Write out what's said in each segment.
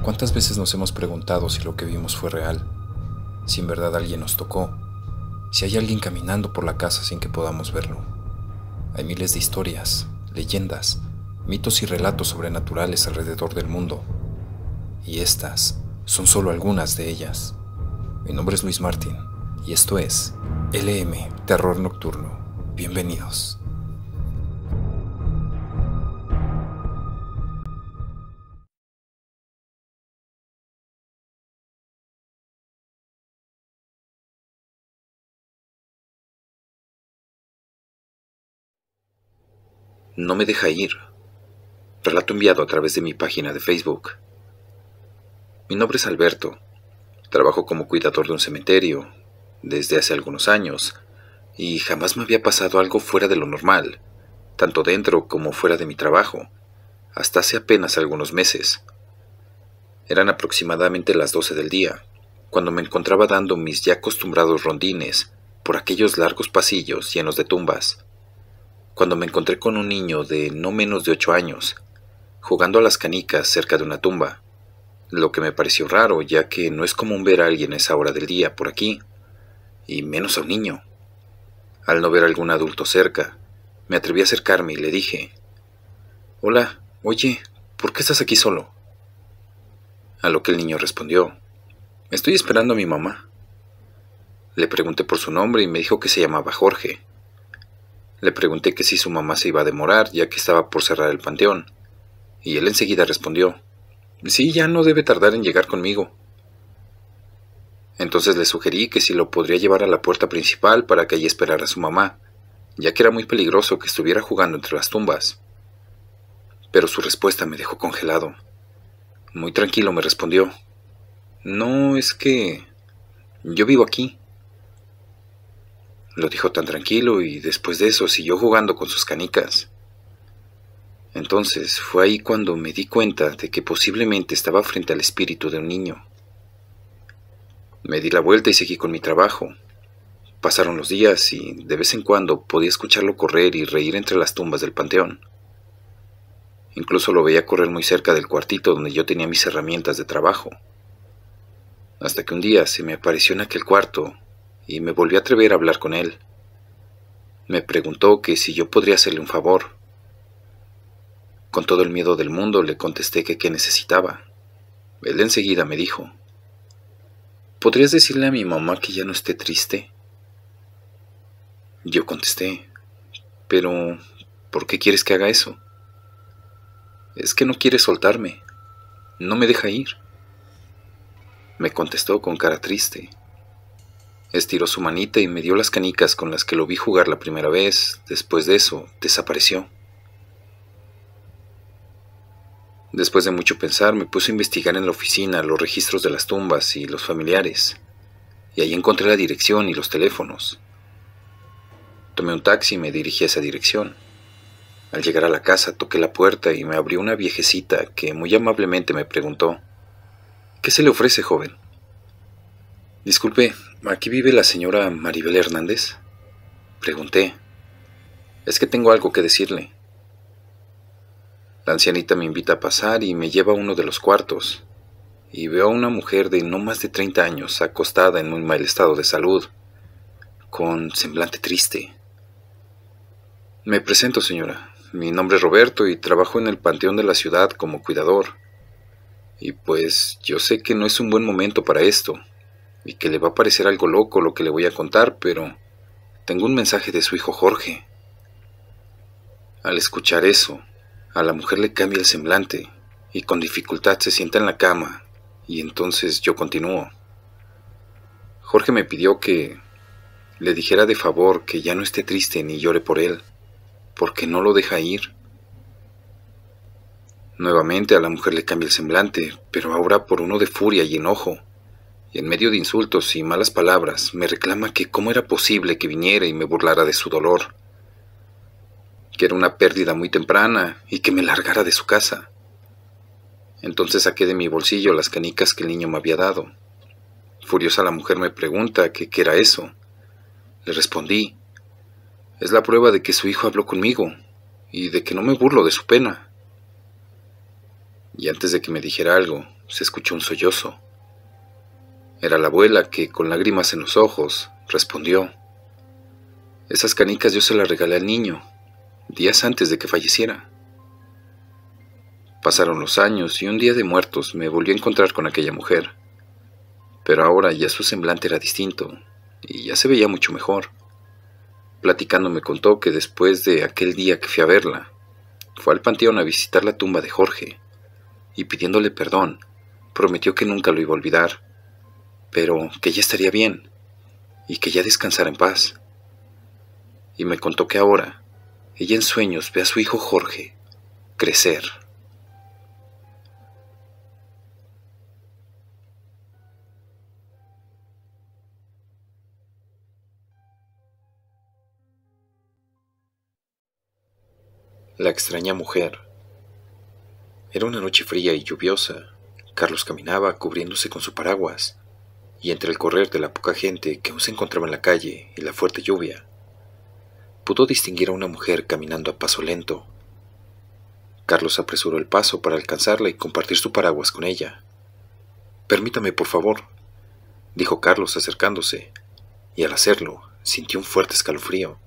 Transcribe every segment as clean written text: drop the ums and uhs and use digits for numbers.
¿Cuántas veces nos hemos preguntado si lo que vimos fue real? Si en verdad alguien nos tocó, si hay alguien caminando por la casa sin que podamos verlo. Hay miles de historias, leyendas, mitos y relatos sobrenaturales alrededor del mundo, y estas son solo algunas de ellas. Mi nombre es Luis Martín, y esto es LM Terror Nocturno. Bienvenidos. No me deja ir. Relato enviado a través de mi página de Facebook. Mi nombre es Alberto. Trabajo como cuidador de un cementerio desde hace algunos años y jamás me había pasado algo fuera de lo normal, tanto dentro como fuera de mi trabajo, hasta hace apenas algunos meses. Eran aproximadamente las 12 del día, cuando me encontraba dando mis ya acostumbrados rondines por aquellos largos pasillos llenos de tumbas, cuando me encontré con un niño de no menos de 8 años, jugando a las canicas cerca de una tumba, lo que me pareció raro, ya que no es común ver a alguien a esa hora del día por aquí, y menos a un niño. Al no ver a algún adulto cerca, me atreví a acercarme y le dije: «Hola, oye, ¿por qué estás aquí solo?». A lo que el niño respondió: «Estoy esperando a mi mamá». Le pregunté por su nombre y me dijo que se llamaba Jorge. Le pregunté que si su mamá se iba a demorar, ya que estaba por cerrar el panteón, y él enseguida respondió: «Sí, ya no debe tardar en llegar conmigo». Entonces le sugerí que si lo podría llevar a la puerta principal para que allí esperara a su mamá, ya que era muy peligroso que estuviera jugando entre las tumbas. Pero su respuesta me dejó congelado. Muy tranquilo me respondió: «No, es que yo vivo aquí». Lo dijo tan tranquilo y después de eso siguió jugando con sus canicas. Entonces fue ahí cuando me di cuenta de que posiblemente estaba frente al espíritu de un niño. Me di la vuelta y seguí con mi trabajo. Pasaron los días y de vez en cuando podía escucharlo correr y reír entre las tumbas del panteón. Incluso lo veía correr muy cerca del cuartito donde yo tenía mis herramientas de trabajo. Hasta que un día se me apareció en aquel cuarto y me volví a atrever a hablar con él. Me preguntó que si yo podría hacerle un favor. Con todo el miedo del mundo le contesté que qué necesitaba. Él enseguida me dijo: «¿Podrías decirle a mi mamá que ya no esté triste?». Yo contesté: «Pero, ¿por qué quieres que haga eso?». «Es que no quiere soltarme. No me deja ir». Me contestó con cara triste. Estiró su manita y me dio las canicas con las que lo vi jugar la primera vez. Después de eso, desapareció. Después de mucho pensar, me puse a investigar en la oficina los registros de las tumbas y los familiares, y ahí encontré la dirección y los teléfonos. Tomé un taxi y me dirigí a esa dirección. Al llegar a la casa, toqué la puerta y me abrió una viejecita que muy amablemente me preguntó: «¿Qué se le ofrece, joven?». «Disculpe, ¿aquí vive la señora Maribel Hernández?», pregunté. «Es que tengo algo que decirle». La ancianita me invita a pasar y me lleva a uno de los cuartos, y veo a una mujer de no más de 30 años acostada en muy mal estado de salud, con semblante triste. «Me presento, señora. Mi nombre es Roberto y trabajo en el panteón de la ciudad como cuidador. Y pues yo sé que no es un buen momento para esto, y que le va a parecer algo loco lo que le voy a contar, pero tengo un mensaje de su hijo Jorge». Al escuchar eso, a la mujer le cambia el semblante y con dificultad se sienta en la cama, y entonces yo continúo. «Jorge me pidió que le dijera de favor que ya no esté triste ni llore por él, porque no lo deja ir». Nuevamente a la mujer le cambia el semblante, pero ahora por uno de furia y enojo, y en medio de insultos y malas palabras me reclama que cómo era posible que viniera y me burlara de su dolor, que era una pérdida muy temprana y que me largara de su casa. Entonces saqué de mi bolsillo las canicas que el niño me había dado. Furiosa la mujer me pregunta que qué era eso. Le respondí: «Es la prueba de que su hijo habló conmigo y de que no me burlo de su pena». Y antes de que me dijera algo, se escuchó un sollozo. Era la abuela que, con lágrimas en los ojos, respondió: «Esas canicas yo se las regalé al niño, días antes de que falleciera». Pasaron los años y un día de muertos me volví a encontrar con aquella mujer, pero ahora ya su semblante era distinto y ya se veía mucho mejor. Platicando me contó que después de aquel día que fui a verla, fue al panteón a visitar la tumba de Jorge y, pidiéndole perdón, prometió que nunca lo iba a olvidar, pero que ya estaría bien y que ya descansara en paz. Y me contó que ahora ella en sueños ve a su hijo Jorge crecer. La extraña mujer. Era una noche fría y lluviosa. Carlos caminaba cubriéndose con su paraguas, y entre el correr de la poca gente que aún se encontraba en la calle y la fuerte lluvia, pudo distinguir a una mujer caminando a paso lento. Carlos apresuró el paso para alcanzarla y compartir su paraguas con ella. «Permítame, por favor», dijo Carlos acercándose, y al hacerlo sintió un fuerte escalofrío.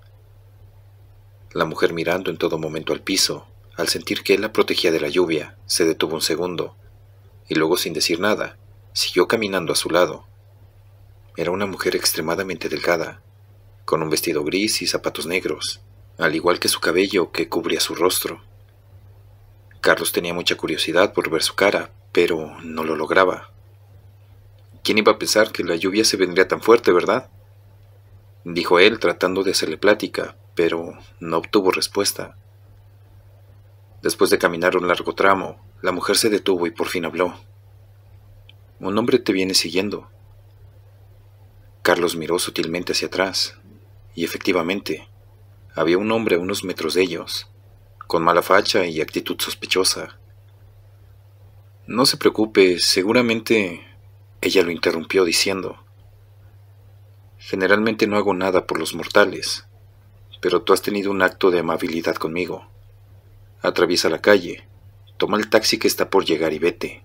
La mujer, mirando en todo momento al piso, al sentir que él la protegía de la lluvia, se detuvo un segundo, y luego, sin decir nada, siguió caminando a su lado. Era una mujer extremadamente delgada, con un vestido gris y zapatos negros, al igual que su cabello que cubría su rostro. Carlos tenía mucha curiosidad por ver su cara, pero no lo lograba. «¿Quién iba a pensar que la lluvia se vendría tan fuerte, verdad?», dijo él tratando de hacerle plática, pero no obtuvo respuesta. Después de caminar un largo tramo, la mujer se detuvo y por fin habló. «Un hombre te viene siguiendo». Carlos miró sutilmente hacia atrás, y efectivamente, había un hombre a unos metros de ellos, con mala facha y actitud sospechosa. «No se preocupe, seguramente…», ella lo interrumpió diciendo: «Generalmente no hago nada por los mortales, pero tú has tenido un acto de amabilidad conmigo. Atraviesa la calle, toma el taxi que está por llegar y vete.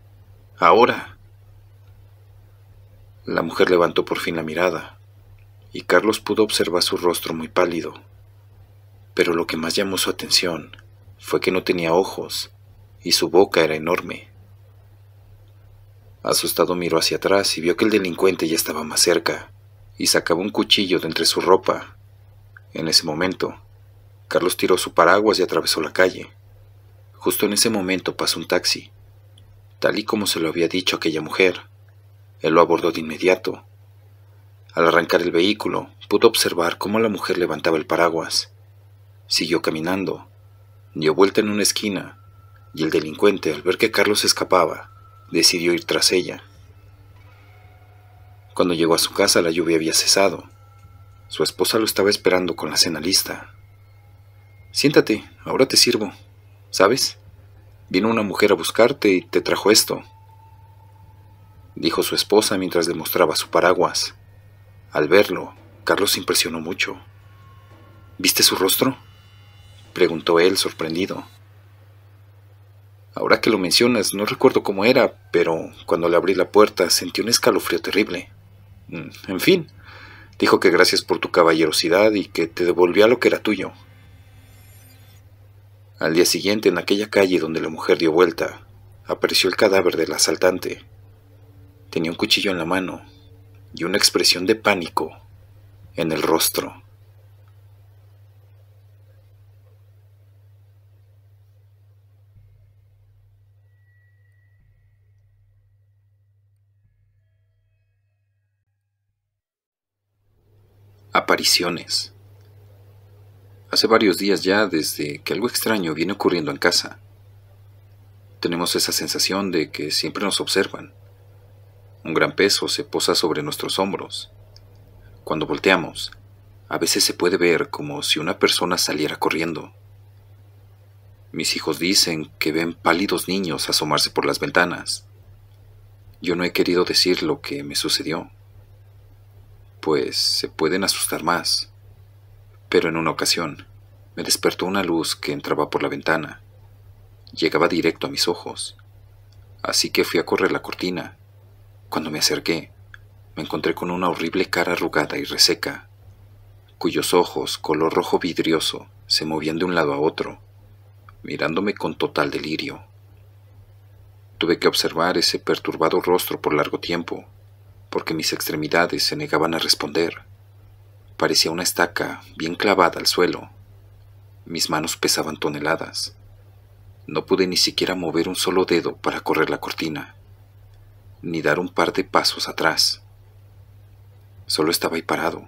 ¡Ahora!». La mujer levantó por fin la mirada, y Carlos pudo observar su rostro muy pálido. Pero lo que más llamó su atención fue que no tenía ojos, y su boca era enorme. Asustado miró hacia atrás y vio que el delincuente ya estaba más cerca, y sacaba un cuchillo de entre su ropa. En ese momento, Carlos tiró su paraguas y atravesó la calle. Justo en ese momento pasó un taxi. Tal y como se lo había dicho aquella mujer, él lo abordó de inmediato. Al arrancar el vehículo, pudo observar cómo la mujer levantaba el paraguas. Siguió caminando, dio vuelta en una esquina, y el delincuente, al ver que Carlos escapaba, decidió ir tras ella. Cuando llegó a su casa, la lluvia había cesado. Su esposa lo estaba esperando con la cena lista. «Siéntate, ahora te sirvo. ¿Sabes? Vino una mujer a buscarte y te trajo esto», dijo su esposa mientras le mostraba su paraguas. Al verlo, Carlos se impresionó mucho. «¿Viste su rostro?», preguntó él, sorprendido. «Ahora que lo mencionas, no recuerdo cómo era, pero cuando le abrí la puerta sentí un escalofrío terrible. En fin, dijo que gracias por tu caballerosidad y que te devolvía lo que era tuyo». Al día siguiente, en aquella calle donde la mujer dio vuelta, apareció el cadáver del asaltante. Tenía un cuchillo en la mano y una expresión de pánico en el rostro. Apariciones. Hace varios días ya desde que algo extraño viene ocurriendo en casa. Tenemos esa sensación de que siempre nos observan. Un gran peso se posa sobre nuestros hombros. Cuando volteamos, a veces se puede ver como si una persona saliera corriendo. Mis hijos dicen que ven pálidos niños asomarse por las ventanas. Yo no he querido decir lo que me sucedió, pues se pueden asustar más. Pero en una ocasión, me despertó una luz que entraba por la ventana. Llegaba directo a mis ojos. así que fui a correr la cortina. Cuando me acerqué, me encontré con una horrible cara arrugada y reseca, cuyos ojos, color rojo vidrioso, se movían de un lado a otro, mirándome con total delirio. Tuve que observar ese perturbado rostro por largo tiempo, porque mis extremidades se negaban a responder. Parecía una estaca bien clavada al suelo. Mis manos pesaban toneladas. No pude ni siquiera mover un solo dedo para correr la cortina, ni dar un par de pasos atrás. Solo estaba ahí parado,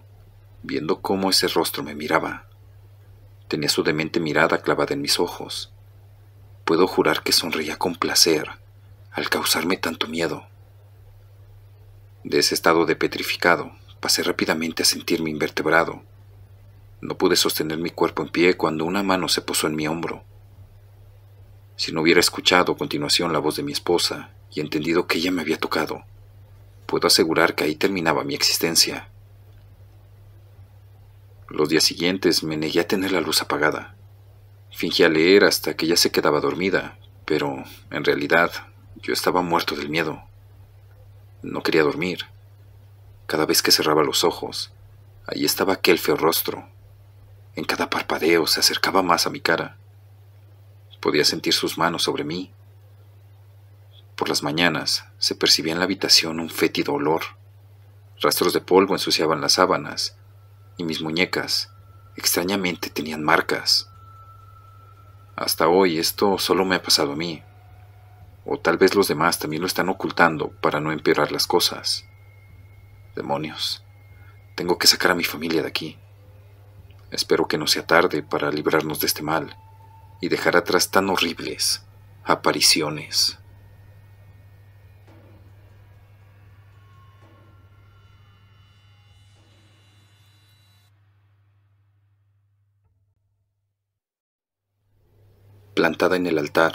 viendo cómo ese rostro me miraba. Tenía su demente mirada clavada en mis ojos. Puedo jurar que sonreía con placer al causarme tanto miedo. De ese estado de petrificado, pasé rápidamente a sentirme invertebrado. No pude sostener mi cuerpo en pie cuando una mano se posó en mi hombro. Si no hubiera escuchado a continuación la voz de mi esposa y entendido que ella me había tocado, puedo asegurar que ahí terminaba mi existencia. Los días siguientes me negué a tener la luz apagada. Fingía leer hasta que ella se quedaba dormida, pero en realidad yo estaba muerto del miedo. No quería dormir. Cada vez que cerraba los ojos, ahí estaba aquel feo rostro. En cada parpadeo se acercaba más a mi cara. Podía sentir sus manos sobre mí. Por las mañanas se percibía en la habitación un fétido olor. Rastros de polvo ensuciaban las sábanas, y mis muñecas, extrañamente, tenían marcas. Hasta hoy esto solo me ha pasado a mí, o tal vez los demás también lo están ocultando para no empeorar las cosas. Demonios, tengo que sacar a mi familia de aquí. Espero que no sea tarde para librarnos de este mal y dejar atrás tan horribles apariciones. Plantada en el altar.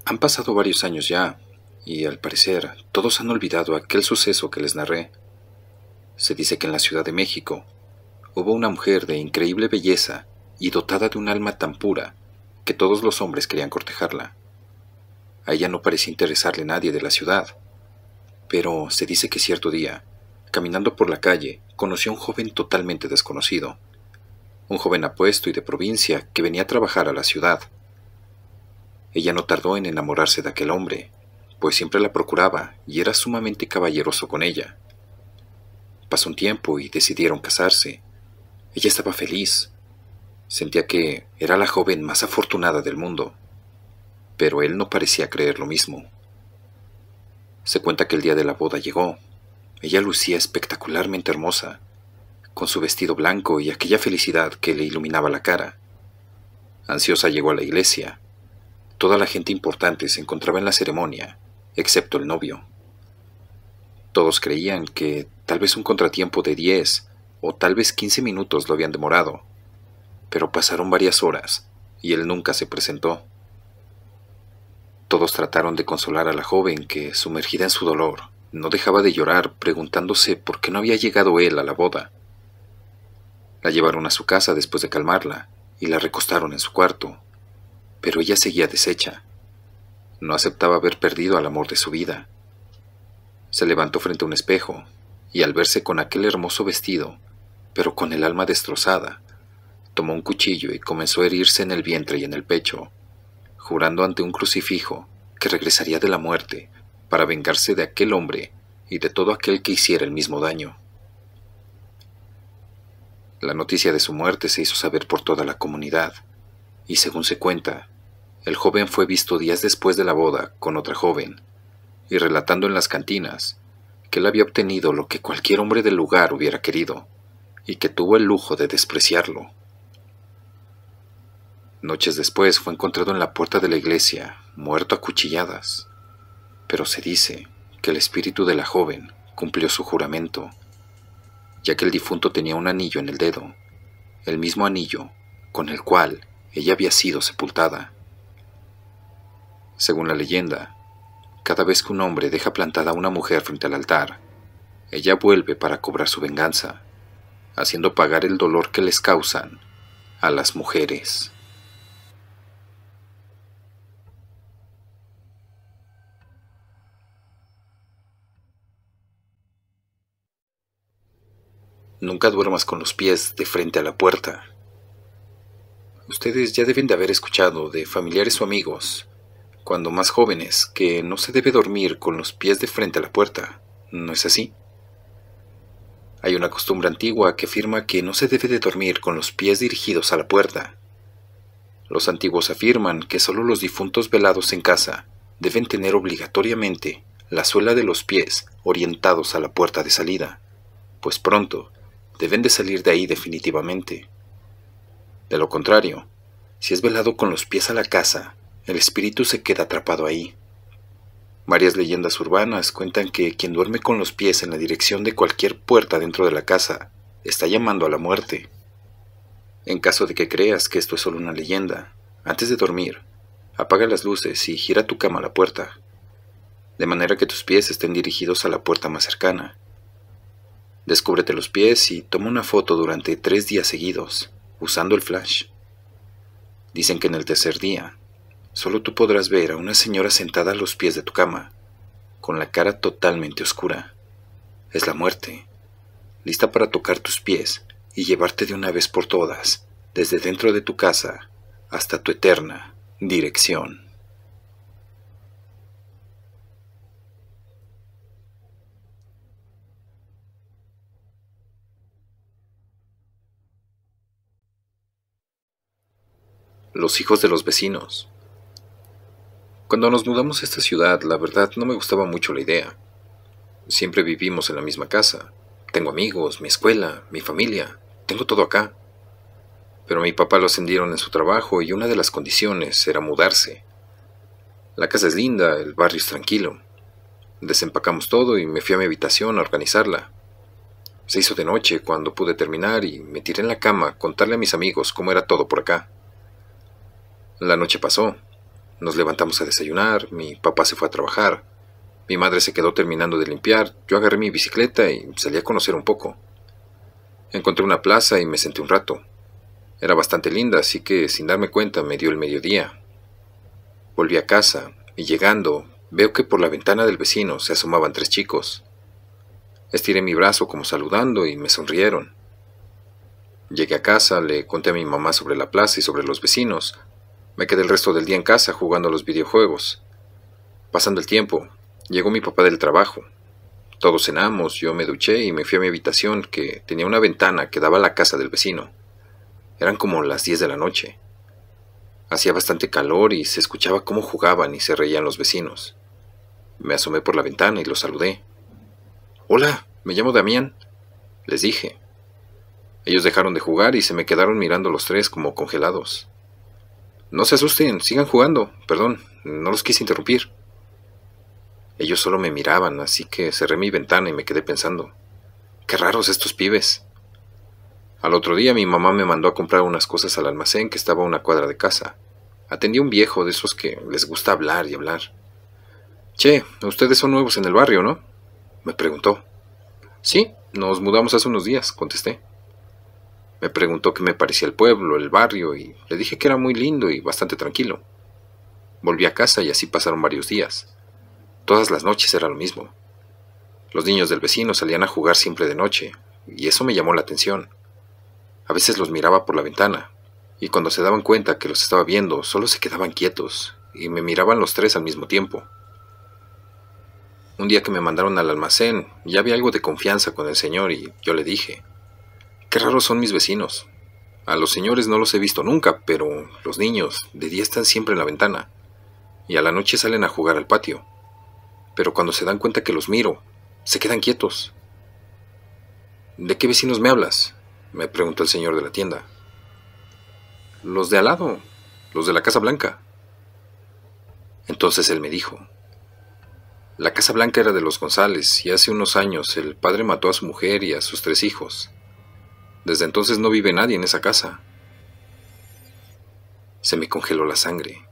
Han pasado varios años ya, y al parecer todos han olvidado aquel suceso que les narré. Se dice que en la Ciudad de México hubo una mujer de increíble belleza y dotada de un alma tan pura que todos los hombres querían cortejarla. A ella no parecía interesarle nadie de la ciudad, pero se dice que cierto día, caminando por la calle, conoció a un joven totalmente desconocido, un joven apuesto y de provincia que venía a trabajar a la ciudad. Ella no tardó en enamorarse de aquel hombre, pues siempre la procuraba y era sumamente caballeroso con ella. Pasó un tiempo y decidieron casarse. Ella estaba feliz. Sentía que era la joven más afortunada del mundo, pero él no parecía creer lo mismo. Se cuenta que el día de la boda llegó. Ella lucía espectacularmente hermosa, con su vestido blanco y aquella felicidad que le iluminaba la cara. Ansiosa llegó a la iglesia. Toda la gente importante se encontraba en la ceremonia, excepto el novio. Todos creían que tal vez un contratiempo de 10 o tal vez 15 minutos lo habían demorado, pero pasaron varias horas y él nunca se presentó. Todos trataron de consolar a la joven que, sumergida en su dolor, no dejaba de llorar preguntándose por qué no había llegado él a la boda. La llevaron a su casa después de calmarla y la recostaron en su cuarto, pero ella seguía deshecha. No aceptaba haber perdido al amor de su vida. Se levantó frente a un espejo y al verse con aquel hermoso vestido, pero con el alma destrozada, tomó un cuchillo y comenzó a herirse en el vientre y en el pecho, jurando ante un crucifijo que regresaría de la muerte para vengarse de aquel hombre y de todo aquel que hiciera el mismo daño. La noticia de su muerte se hizo saber por toda la comunidad, y según se cuenta, el joven fue visto días después de la boda con otra joven, y relatando en las cantinas que él había obtenido lo que cualquier hombre del lugar hubiera querido, y que tuvo el lujo de despreciarlo. Noches después fue encontrado en la puerta de la iglesia, muerto a cuchilladas, pero se dice que el espíritu de la joven cumplió su juramento, ya que el difunto tenía un anillo en el dedo, el mismo anillo con el cual ella había sido sepultada. Según la leyenda, cada vez que un hombre deja plantada a una mujer frente al altar, ella vuelve para cobrar su venganza, haciendo pagar el dolor que les causan a las mujeres. Nunca duermas con los pies de frente a la puerta. Ustedes ya deben de haber escuchado de familiares o amigos, cuando más jóvenes, que no se debe dormir con los pies de frente a la puerta. ¿No es así? Hay una costumbre antigua que afirma que no se debe de dormir con los pies dirigidos a la puerta. Los antiguos afirman que solo los difuntos velados en casa deben tener obligatoriamente la suela de los pies orientados a la puerta de salida, pues pronto deben de salir de ahí definitivamente. De lo contrario, si es velado con los pies a la casa, el espíritu se queda atrapado ahí. Varias leyendas urbanas cuentan que quien duerme con los pies en la dirección de cualquier puerta dentro de la casa está llamando a la muerte. En caso de que creas que esto es solo una leyenda, antes de dormir, apaga las luces y gira tu cama a la puerta, de manera que tus pies estén dirigidos a la puerta más cercana. Descúbrete los pies y toma una foto durante 3 días seguidos, usando el flash. Dicen que en el tercer día, solo tú podrás ver a una señora sentada a los pies de tu cama, con la cara totalmente oscura. Es la muerte, lista para tocar tus pies y llevarte de una vez por todas, desde dentro de tu casa hasta tu eterna dirección. Los hijos de los vecinos. Cuando nos mudamos a esta ciudad, la verdad no me gustaba mucho la idea. Siempre vivimos en la misma casa. Tengo amigos, mi escuela, mi familia, tengo todo acá. Pero a mi papá lo ascendieron en su trabajo y una de las condiciones era mudarse. La casa es linda, el barrio es tranquilo. Desempacamos todo y me fui a mi habitación a organizarla. Se hizo de noche cuando pude terminar y me tiré en la cama a contarle a mis amigos cómo era todo por acá. La noche pasó. Nos levantamos a desayunar, mi papá se fue a trabajar, mi madre se quedó terminando de limpiar, yo agarré mi bicicleta y salí a conocer un poco. Encontré una plaza y me senté un rato. Era bastante linda, así que sin darme cuenta me dio el mediodía. Volví a casa y llegando veo que por la ventana del vecino se asomaban 3 chicos. Estiré mi brazo como saludando y me sonrieron. Llegué a casa, le conté a mi mamá sobre la plaza y sobre los vecinos. Me quedé el resto del día en casa jugando a los videojuegos. Pasando el tiempo, llegó mi papá del trabajo. Todos cenamos, yo me duché y me fui a mi habitación que tenía una ventana que daba a la casa del vecino. Eran como las 10 de la noche. Hacía bastante calor y se escuchaba cómo jugaban y se reían los vecinos. Me asomé por la ventana y los saludé. «Hola, me llamo Damián», les dije. Ellos dejaron de jugar y se me quedaron mirando los 3 como congelados. «No se asusten, sigan jugando. Perdón, no los quise interrumpir». Ellos solo me miraban, así que cerré mi ventana y me quedé pensando. «Qué raros estos pibes». Al otro día mi mamá me mandó a comprar unas cosas al almacén que estaba a una cuadra de casa. Atendí a un viejo de esos que les gusta hablar y hablar. «Che, ustedes son nuevos en el barrio, ¿no?», me preguntó. «Sí, nos mudamos hace unos días», contesté. Me preguntó qué me parecía el pueblo, el barrio, y le dije que era muy lindo y bastante tranquilo. Volví a casa y así pasaron varios días. Todas las noches era lo mismo. Los niños del vecino salían a jugar siempre de noche, y eso me llamó la atención. A veces los miraba por la ventana, y cuando se daban cuenta que los estaba viendo, solo se quedaban quietos, y me miraban los 3 al mismo tiempo. Un día que me mandaron al almacén, ya había algo de confianza con el señor y yo le dije: «Qué raros son mis vecinos. A los señores no los he visto nunca, pero los niños de día están siempre en la ventana, y a la noche salen a jugar al patio. Pero cuando se dan cuenta que los miro, se quedan quietos». «¿De qué vecinos me hablas?», me preguntó el señor de la tienda. «Los de al lado, los de la Casa Blanca». Entonces él me dijo: «La Casa Blanca era de los González y hace unos años el padre mató a su mujer y a sus 3 hijos. Desde entonces no vive nadie en esa casa». Se me congeló la sangre.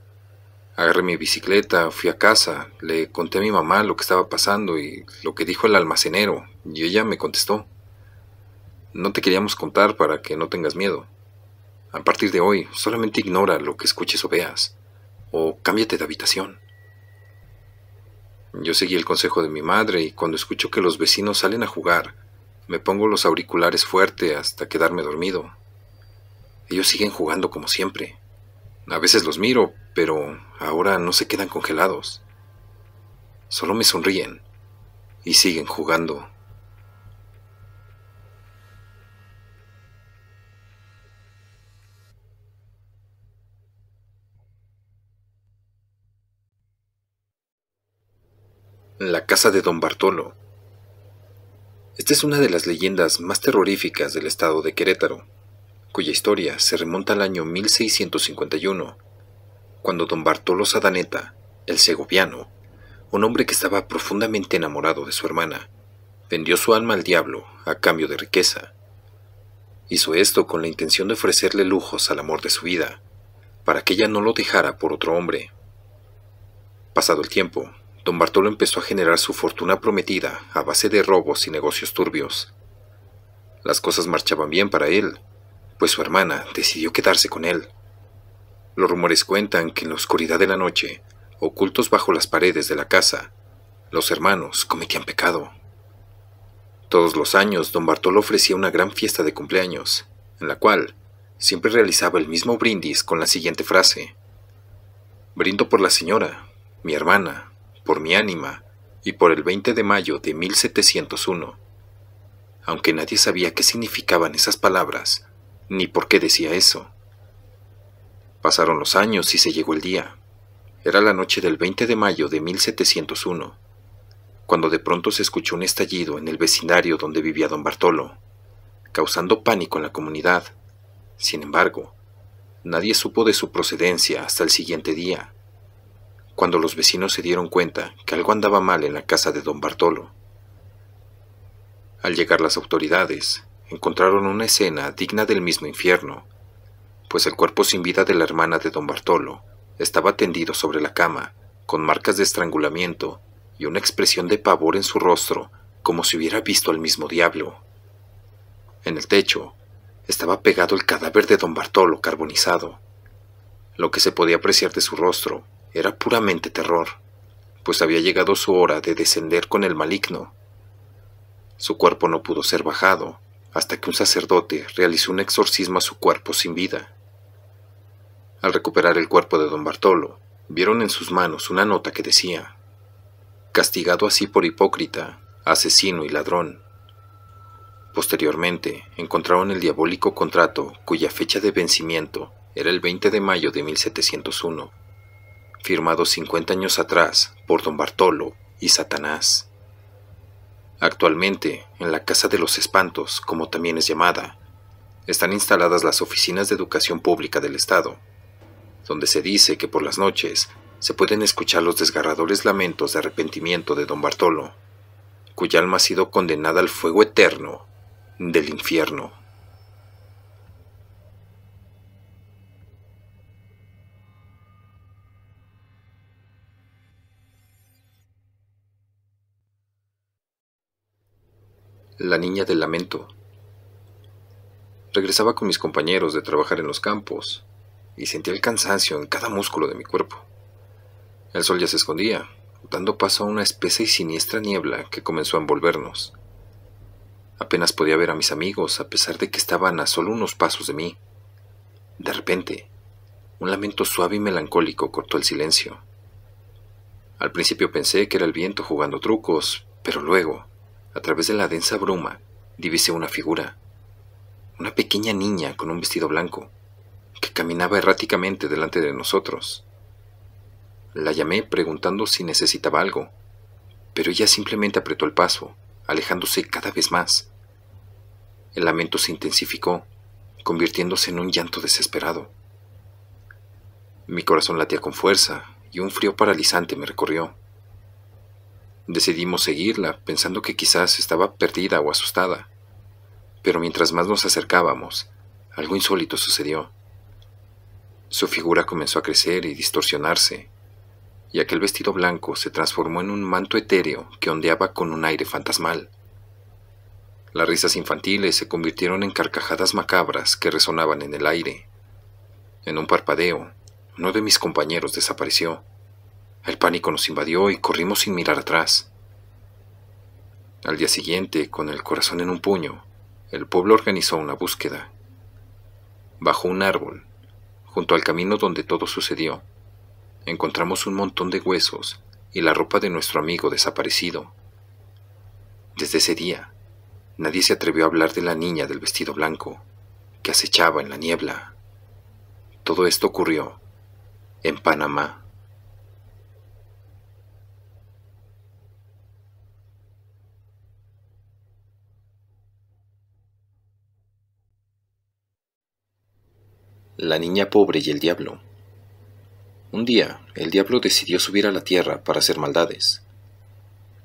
Agarré mi bicicleta, fui a casa, le conté a mi mamá lo que estaba pasando y lo que dijo el almacenero, y ella me contestó: «No te queríamos contar para que no tengas miedo. A partir de hoy, solamente ignora lo que escuches o veas, o cámbiate de habitación». Yo seguí el consejo de mi madre y cuando escucho que los vecinos salen a jugar, Me pongo los auriculares fuerte hasta quedarme dormido. Ellos siguen jugando como siempre. A veces los miro, pero ahora no se quedan congelados. Solo me sonríen y siguen jugando. La casa de Don Bartolo. Esta es una de las leyendas más terroríficas del estado de Querétaro, cuya historia se remonta al año 1651, cuando Don Bartolo Sadaneta, el segoviano, un hombre que estaba profundamente enamorado de su hermana, vendió su alma al diablo a cambio de riqueza. Hizo esto con la intención de ofrecerle lujos al amor de su vida, para que ella no lo dejara por otro hombre. Pasado el tiempo, Don Bartolo empezó a generar su fortuna prometida a base de robos y negocios turbios. Las cosas marchaban bien para él, pues su hermana decidió quedarse con él. Los rumores cuentan que en la oscuridad de la noche, ocultos bajo las paredes de la casa, los hermanos cometían pecado. Todos los años, Don Bartolo ofrecía una gran fiesta de cumpleaños, en la cual siempre realizaba el mismo brindis con la siguiente frase: brindo por la señora, mi hermana, por mi ánima y por el 20 de mayo de 1701. Aunque nadie sabía qué significaban esas palabras, ni por qué decía eso. Pasaron los años y se llegó el día. Era la noche del 20 de mayo de 1701, cuando de pronto se escuchó un estallido en el vecindario donde vivía Don Bartolo, causando pánico en la comunidad. Sin embargo, nadie supo de su procedencia hasta el siguiente día, cuando los vecinos se dieron cuenta que algo andaba mal en la casa de Don Bartolo. Al llegar las autoridades, encontraron una escena digna del mismo infierno, pues el cuerpo sin vida de la hermana de Don Bartolo estaba tendido sobre la cama, con marcas de estrangulamiento y una expresión de pavor en su rostro, como si hubiera visto al mismo diablo. En el techo estaba pegado el cadáver de Don Bartolo carbonizado. Lo que se podía apreciar de su rostro era puramente terror, pues había llegado su hora de descender con el maligno. Su cuerpo no pudo ser bajado hasta que un sacerdote realizó un exorcismo a su cuerpo sin vida. Al recuperar el cuerpo de Don Bartolo, vieron en sus manos una nota que decía: castigado así por hipócrita, asesino y ladrón. Posteriormente, encontraron el diabólico contrato cuya fecha de vencimiento era el 20 de mayo de 1701, firmado 50 años atrás por Don Bartolo y Satanás. Actualmente, en la Casa de los Espantos, como también es llamada, están instaladas las oficinas de educación pública del Estado, donde se dice que por las noches se pueden escuchar los desgarradores lamentos de arrepentimiento de Don Bartolo, cuya alma ha sido condenada al fuego eterno del infierno. La niña del lamento. Regresaba con mis compañeros de trabajar en los campos y sentía el cansancio en cada músculo de mi cuerpo. El sol ya se escondía, dando paso a una espesa y siniestra niebla que comenzó a envolvernos. Apenas podía ver a mis amigos a pesar de que estaban a solo unos pasos de mí. De repente, un lamento suave y melancólico cortó el silencio. Al principio pensé que era el viento jugando trucos, pero luego, a través de la densa bruma, divisé una figura. Una pequeña niña con un vestido blanco, que caminaba erráticamente delante de nosotros. La llamé preguntando si necesitaba algo, pero ella simplemente apretó el paso, alejándose cada vez más. El lamento se intensificó, convirtiéndose en un llanto desesperado. Mi corazón latía con fuerza y un frío paralizante me recorrió. Decidimos seguirla, pensando que quizás estaba perdida o asustada. Pero mientras más nos acercábamos, algo insólito sucedió. Su figura comenzó a crecer y distorsionarse, y aquel vestido blanco se transformó en un manto etéreo que ondeaba con un aire fantasmal. Las risas infantiles se convirtieron en carcajadas macabras que resonaban en el aire. En un parpadeo, uno de mis compañeros desapareció. El pánico nos invadió y corrimos sin mirar atrás. Al día siguiente, con el corazón en un puño, el pueblo organizó una búsqueda. Bajo un árbol, junto al camino donde todo sucedió, encontramos un montón de huesos y la ropa de nuestro amigo desaparecido. Desde ese día, nadie se atrevió a hablar de la niña del vestido blanco, que acechaba en la niebla. Todo esto ocurrió en Panamá. La niña pobre y el diablo. Un día, el diablo decidió subir a la tierra para hacer maldades.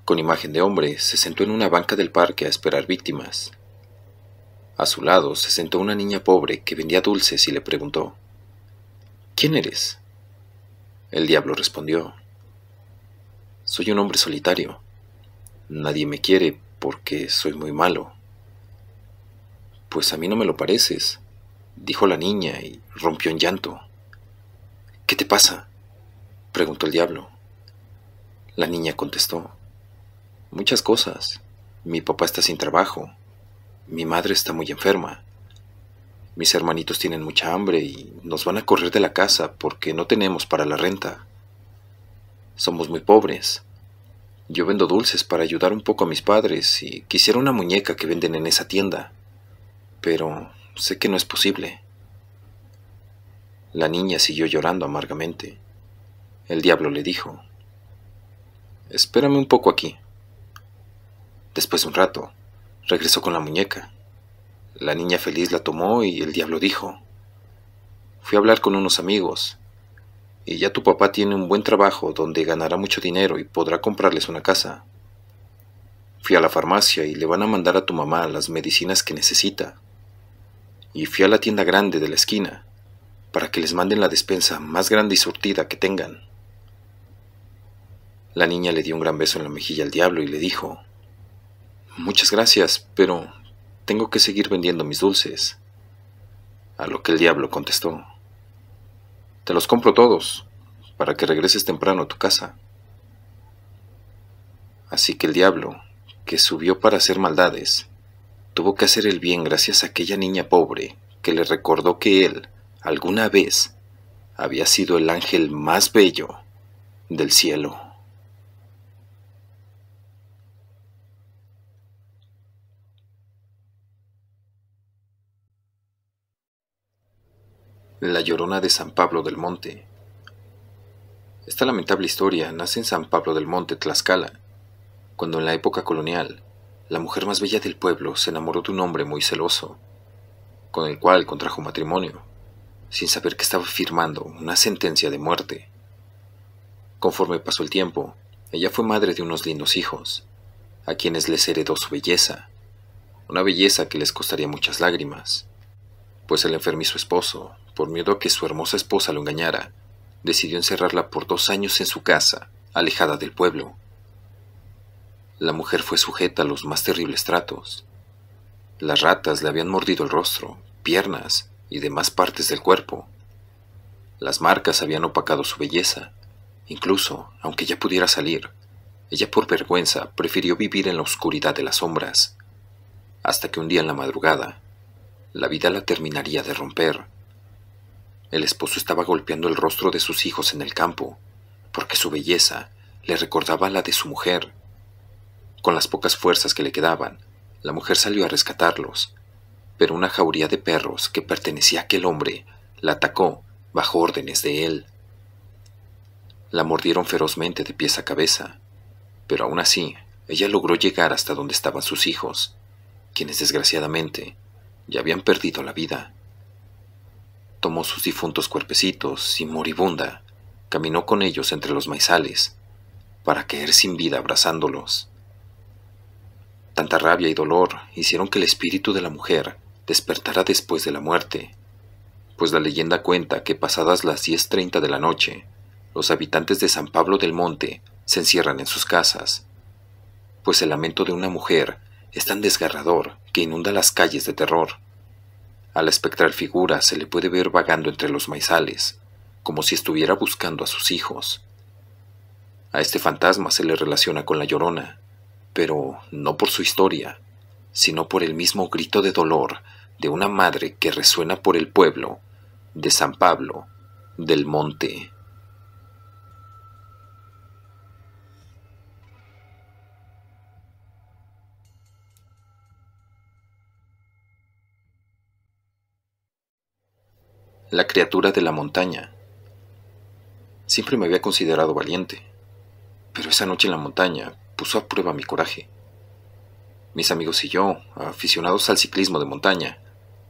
Con imagen de hombre, se sentó en una banca del parque a esperar víctimas. A su lado se sentó una niña pobre que vendía dulces y le preguntó: ¿Quién eres? El diablo respondió: Soy un hombre solitario. Nadie me quiere porque soy muy malo. Pues a mí no me lo pareces, dijo la niña y rompió en llanto. ¿Qué te pasa?, preguntó el diablo. La niña contestó: Muchas cosas. Mi papá está sin trabajo. Mi madre está muy enferma. Mis hermanitos tienen mucha hambre y nos van a correr de la casa porque no tenemos para la renta. Somos muy pobres. Yo vendo dulces para ayudar un poco a mis padres y quisiera una muñeca que venden en esa tienda, pero sé que no es posible. La niña siguió llorando amargamente. El diablo le dijo: Espérame un poco aquí. Después de un rato, regresó con la muñeca. La niña feliz la tomó y el diablo dijo: Fui a hablar con unos amigos, y ya tu papá tiene un buen trabajo donde ganará mucho dinero y podrá comprarles una casa. Fui a la farmacia y le van a mandar a tu mamá las medicinas que necesita. Y fui a la tienda grande de la esquina para que les manden la despensa más grande y surtida que tengan. La niña le dio un gran beso en la mejilla al diablo y le dijo: Muchas gracias, pero tengo que seguir vendiendo mis dulces. A lo que el diablo contestó: Te los compro todos, para que regreses temprano a tu casa. Así que el diablo, que subió para hacer maldades, tuvo que hacer el bien gracias a aquella niña pobre que le recordó que él, alguna vez, había sido el ángel más bello del cielo. La Llorona de San Pablo del Monte. Esta lamentable historia nace en San Pablo del Monte, Tlaxcala, cuando en la época colonial, la mujer más bella del pueblo se enamoró de un hombre muy celoso, con el cual contrajo matrimonio, sin saber que estaba firmando una sentencia de muerte. Conforme pasó el tiempo, ella fue madre de unos lindos hijos, a quienes les heredó su belleza, una belleza que les costaría muchas lágrimas, pues el enfermizo esposo, por miedo a que su hermosa esposa lo engañara, decidió encerrarla por 2 años en su casa, alejada del pueblo. La mujer fue sujeta a los más terribles tratos. Las ratas le habían mordido el rostro, piernas y demás partes del cuerpo. Las marcas habían opacado su belleza. Incluso, aunque ya pudiera salir, ella por vergüenza prefirió vivir en la oscuridad de las sombras, hasta que un día en la madrugada, la vida la terminaría de romper. El esposo estaba golpeando el rostro de sus hijos en el campo, porque su belleza le recordaba la de su mujer. Con las pocas fuerzas que le quedaban, la mujer salió a rescatarlos, pero una jauría de perros que pertenecía a aquel hombre la atacó bajo órdenes de él. La mordieron ferozmente de pies a cabeza, pero aún así ella logró llegar hasta donde estaban sus hijos, quienes desgraciadamente ya habían perdido la vida. Tomó sus difuntos cuerpecitos y moribunda caminó con ellos entre los maizales para caer sin vida abrazándolos. Tanta rabia y dolor hicieron que el espíritu de la mujer despertara después de la muerte, pues la leyenda cuenta que pasadas las 10:30 de la noche, los habitantes de San Pablo del Monte se encierran en sus casas, pues el lamento de una mujer es tan desgarrador que inunda las calles de terror. A la espectral figura se le puede ver vagando entre los maizales, como si estuviera buscando a sus hijos. A este fantasma se le relaciona con la Llorona, pero no por su historia, sino por el mismo grito de dolor de una madre que resuena por el pueblo de San Pablo del Monte. La criatura de la montaña. Siempre me había considerado valiente, pero esa noche en la montaña puso a prueba mi coraje. Mis amigos y yo, aficionados al ciclismo de montaña,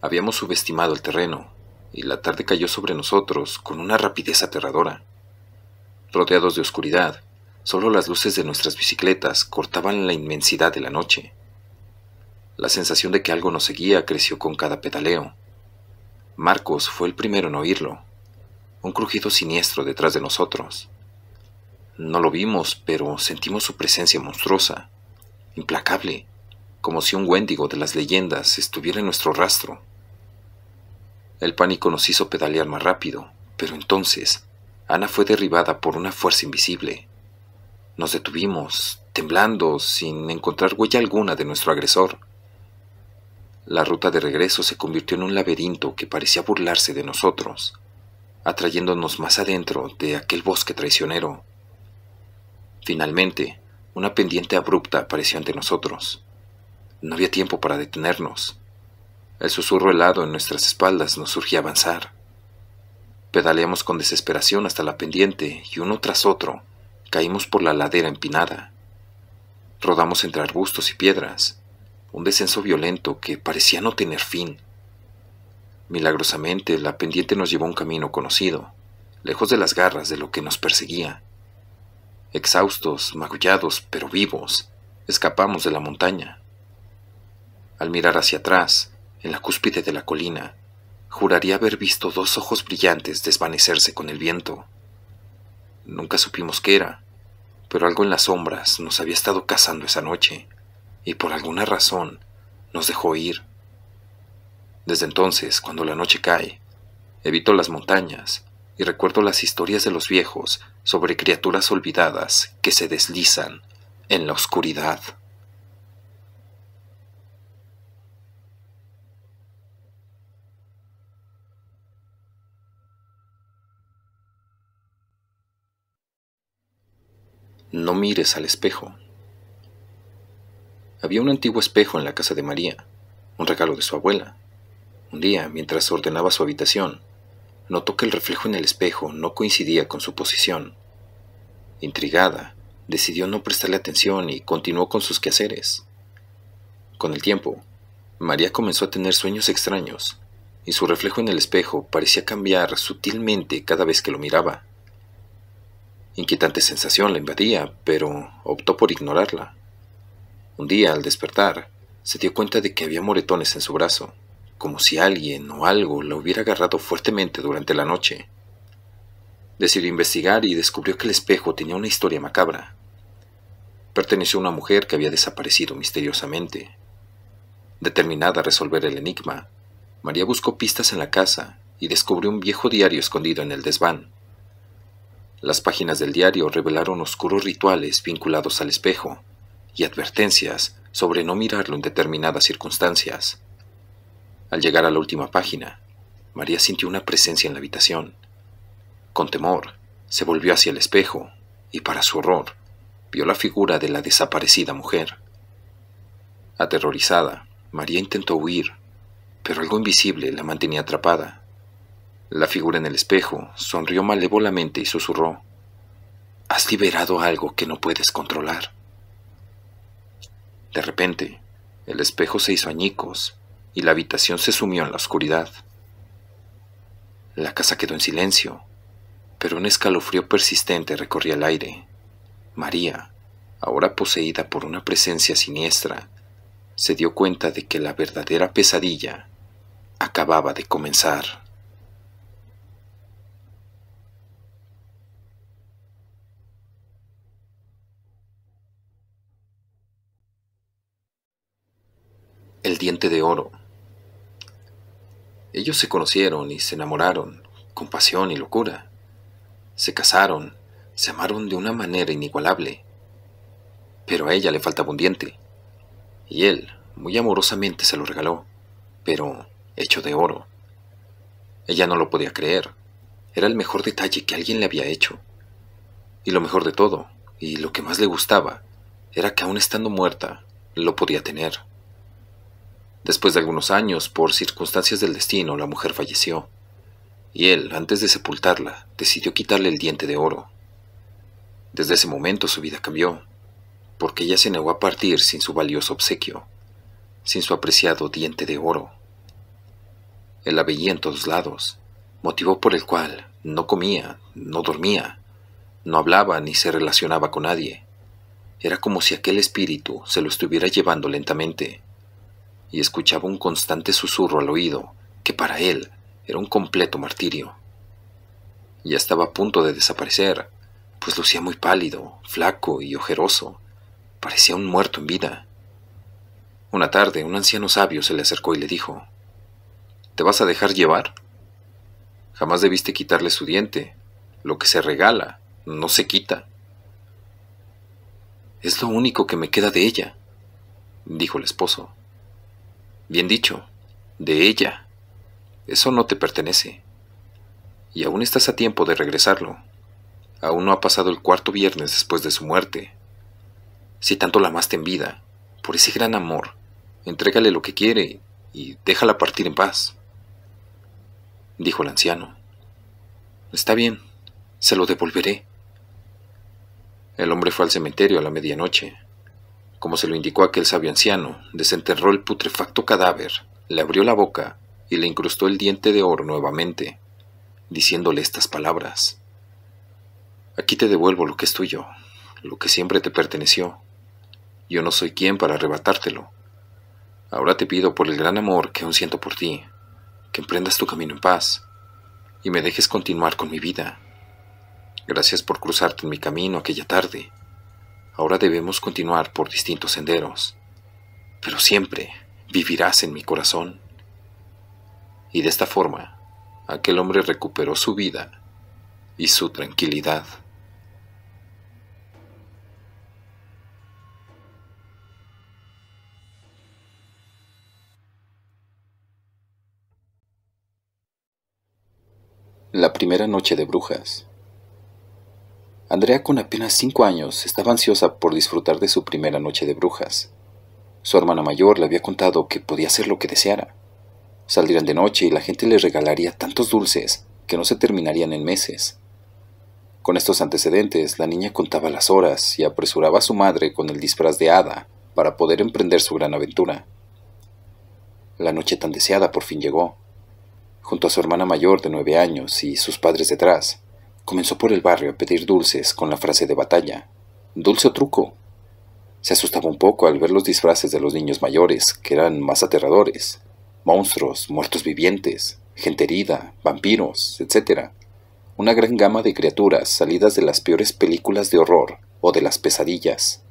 habíamos subestimado el terreno, y la tarde cayó sobre nosotros con una rapidez aterradora. Rodeados de oscuridad, solo las luces de nuestras bicicletas cortaban la inmensidad de la noche. La sensación de que algo nos seguía creció con cada pedaleo. Marcos fue el primero en oírlo, un crujido siniestro detrás de nosotros. No lo vimos, pero sentimos su presencia monstruosa, implacable, como si un Wendigo de las leyendas estuviera en nuestro rastro. El pánico nos hizo pedalear más rápido, pero entonces Ana fue derribada por una fuerza invisible. Nos detuvimos, temblando, sin encontrar huella alguna de nuestro agresor. La ruta de regreso se convirtió en un laberinto que parecía burlarse de nosotros, atrayéndonos más adentro de aquel bosque traicionero. Finalmente, una pendiente abrupta apareció ante nosotros. No había tiempo para detenernos. El susurro helado en nuestras espaldas nos urgía avanzar. Pedaleamos con desesperación hasta la pendiente y uno tras otro caímos por la ladera empinada. Rodamos entre arbustos y piedras, un descenso violento que parecía no tener fin. Milagrosamente, la pendiente nos llevó a un camino conocido, lejos de las garras de lo que nos perseguía. Exhaustos, magullados, pero vivos, escapamos de la montaña. Al mirar hacia atrás, en la cúspide de la colina, juraría haber visto dos ojos brillantes desvanecerse con el viento. Nunca supimos qué era, pero algo en las sombras nos había estado cazando esa noche, y por alguna razón nos dejó ir. Desde entonces, cuando la noche cae, evito las montañas y recuerdo las historias de los viejos sobre criaturas olvidadas que se deslizan en la oscuridad. No mires al espejo. Había un antiguo espejo en la casa de María, un regalo de su abuela. Un día, mientras ordenaba su habitación, notó que el reflejo en el espejo no coincidía con su posición. Intrigada, decidió no prestarle atención y continuó con sus quehaceres. Con el tiempo, María comenzó a tener sueños extraños, y su reflejo en el espejo parecía cambiar sutilmente cada vez que lo miraba. Inquietante sensación la invadía, pero optó por ignorarla. Un día, al despertar, se dio cuenta de que había moretones en su brazo, como si alguien o algo la hubiera agarrado fuertemente durante la noche. Decidió investigar y descubrió que el espejo tenía una historia macabra. Perteneció a una mujer que había desaparecido misteriosamente. Determinada a resolver el enigma, María buscó pistas en la casa y descubrió un viejo diario escondido en el desván. Las páginas del diario revelaron oscuros rituales vinculados al espejo y advertencias sobre no mirarlo en determinadas circunstancias. Al llegar a la última página, María sintió una presencia en la habitación. Con temor, se volvió hacia el espejo y, para su horror, vio la figura de la desaparecida mujer. Aterrorizada, María intentó huir, pero algo invisible la mantenía atrapada. La figura en el espejo sonrió malévolamente y susurró: «Has liberado algo que no puedes controlar». De repente, el espejo se hizo añicos y la habitación se sumió en la oscuridad. La casa quedó en silencio, pero un escalofrío persistente recorría el aire. María, ahora poseída por una presencia siniestra, se dio cuenta de que la verdadera pesadilla acababa de comenzar. El diente de oro. Ellos se conocieron y se enamoraron, con pasión y locura. Se casaron, se amaron de una manera inigualable. pero a ella le faltaba un diente. Y él, muy amorosamente, se lo regaló, pero hecho de oro. Ella no lo podía creer. Era el mejor detalle que alguien le había hecho. Y lo mejor de todo, y lo que más le gustaba, era que aún estando muerta, lo podía tener. Después de algunos años, por circunstancias del destino, la mujer falleció, y él, antes de sepultarla, decidió quitarle el diente de oro. Desde ese momento su vida cambió, porque ella se negó a partir sin su valioso obsequio, sin su apreciado diente de oro. Él la veía en todos lados, motivo por el cual no comía, no dormía, no hablaba ni se relacionaba con nadie. Era como si aquel espíritu se lo estuviera llevando lentamente, y escuchaba un constante susurro al oído que para él era un completo martirio. Ya estaba a punto de desaparecer, pues lucía muy pálido, flaco y ojeroso. Parecía un muerto en vida. Una tarde, un anciano sabio se le acercó y le dijo: ¿te vas a dejar llevar? Jamás debiste quitarle su diente. Lo que se regala, no se quita. Es lo único que me queda de ella, dijo el esposo. Bien dicho, de ella. Eso no te pertenece. Y aún estás a tiempo de regresarlo. Aún no ha pasado el cuarto viernes después de su muerte. Si tanto la amaste en vida, por ese gran amor, entrégale lo que quiere y déjala partir en paz, dijo el anciano. Está bien, se lo devolveré. El hombre fue al cementerio a la medianoche. Como se lo indicó aquel sabio anciano, desenterró el putrefacto cadáver, le abrió la boca y le incrustó el diente de oro nuevamente, diciéndole estas palabras: aquí te devuelvo lo que es tuyo, lo que siempre te perteneció. Yo no soy quien para arrebatártelo. Ahora te pido, por el gran amor que aún siento por ti, que emprendas tu camino en paz y me dejes continuar con mi vida. Gracias por cruzarte en mi camino aquella tarde. Ahora debemos continuar por distintos senderos, pero siempre vivirás en mi corazón. Y de esta forma, aquel hombre recuperó su vida y su tranquilidad. La primera noche de brujas. Andrea, con apenas 5 años, estaba ansiosa por disfrutar de su primera noche de brujas. Su hermana mayor le había contado que podía hacer lo que deseara. Saldrían de noche y la gente le regalaría tantos dulces que no se terminarían en meses. Con estos antecedentes, la niña contaba las horas y apresuraba a su madre con el disfraz de hada para poder emprender su gran aventura. La noche tan deseada por fin llegó. Junto a su hermana mayor de 9 años y sus padres detrás, comenzó por el barrio a pedir dulces con la frase de batalla: «¿Dulce o truco?». Se asustaba un poco al ver los disfraces de los niños mayores, que eran más aterradores: monstruos, muertos vivientes, gente herida, vampiros, etc. Una gran gama de criaturas salidas de las peores películas de horror o de las pesadillas.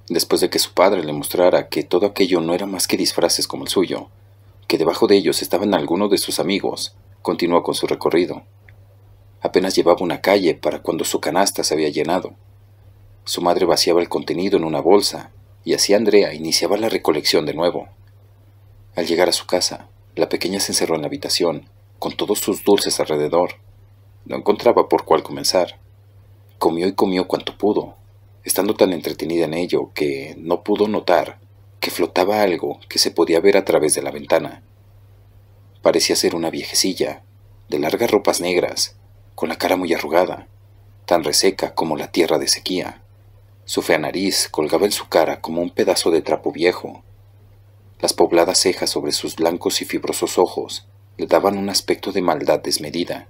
Después de que su padre le mostrara que todo aquello no era más que disfraces como el suyo, que debajo de ellos estaban algunos de sus amigos, continuó con su recorrido. Apenas llevaba una calle para cuando su canasta se había llenado. Su madre vaciaba el contenido en una bolsa y así Andrea iniciaba la recolección de nuevo. Al llegar a su casa, la pequeña se encerró en la habitación, con todos sus dulces alrededor. No encontraba por cuál comenzar. Comió y comió cuanto pudo, estando tan entretenida en ello que no pudo notar que flotaba algo que se podía ver a través de la ventana. Parecía ser una viejecilla, de largas ropas negras, con la cara muy arrugada, tan reseca como la tierra de sequía. Su fea nariz colgaba en su cara como un pedazo de trapo viejo. Las pobladas cejas sobre sus blancos y fibrosos ojos le daban un aspecto de maldad desmedida.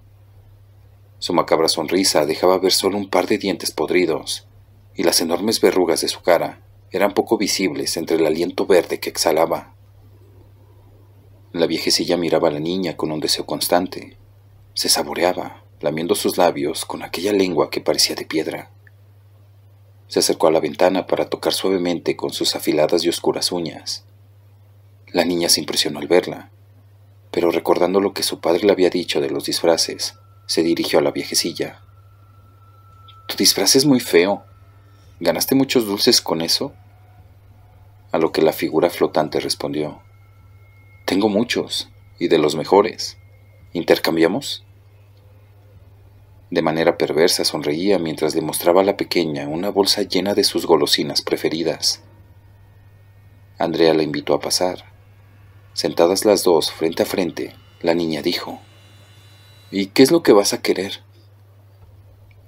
Su macabra sonrisa dejaba ver solo un par de dientes podridos, y las enormes verrugas de su cara eran poco visibles entre el aliento verde que exhalaba. La viejecilla miraba a la niña con un deseo constante. Se saboreaba, lamiendo sus labios con aquella lengua que parecía de piedra. Se acercó a la ventana para tocar suavemente con sus afiladas y oscuras uñas. La niña se impresionó al verla, pero recordando lo que su padre le había dicho de los disfraces, se dirigió a la viejecilla. «Tu disfraz es muy feo», ¿Ganaste muchos dulces con eso? A lo que la figura flotante respondió: tengo muchos, y de los mejores. ¿Intercambiamos? De manera perversa sonreía mientras le mostraba a la pequeña una bolsa llena de sus golosinas preferidas. Andrea la invitó a pasar. Sentadas las dos frente a frente, la niña dijo: ¿y qué es lo que vas a querer?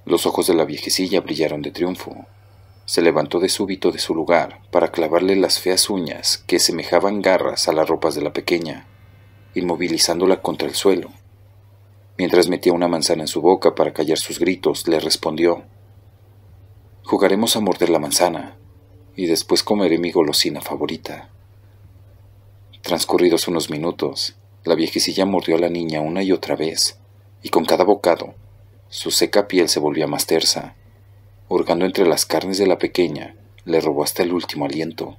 Los ojos de la viejecilla brillaron de triunfo. Se levantó de súbito de su lugar para clavarle las feas uñas que semejaban garras a las ropas de la pequeña, inmovilizándola contra el suelo. Mientras metía una manzana en su boca para callar sus gritos, le respondió: jugaremos a morder la manzana, y después comeré mi golosina favorita. Transcurridos unos minutos, la viejecilla mordió a la niña una y otra vez, y con cada bocado, su seca piel se volvía más tersa. Hurgando entre las carnes de la pequeña, le robó hasta el último aliento.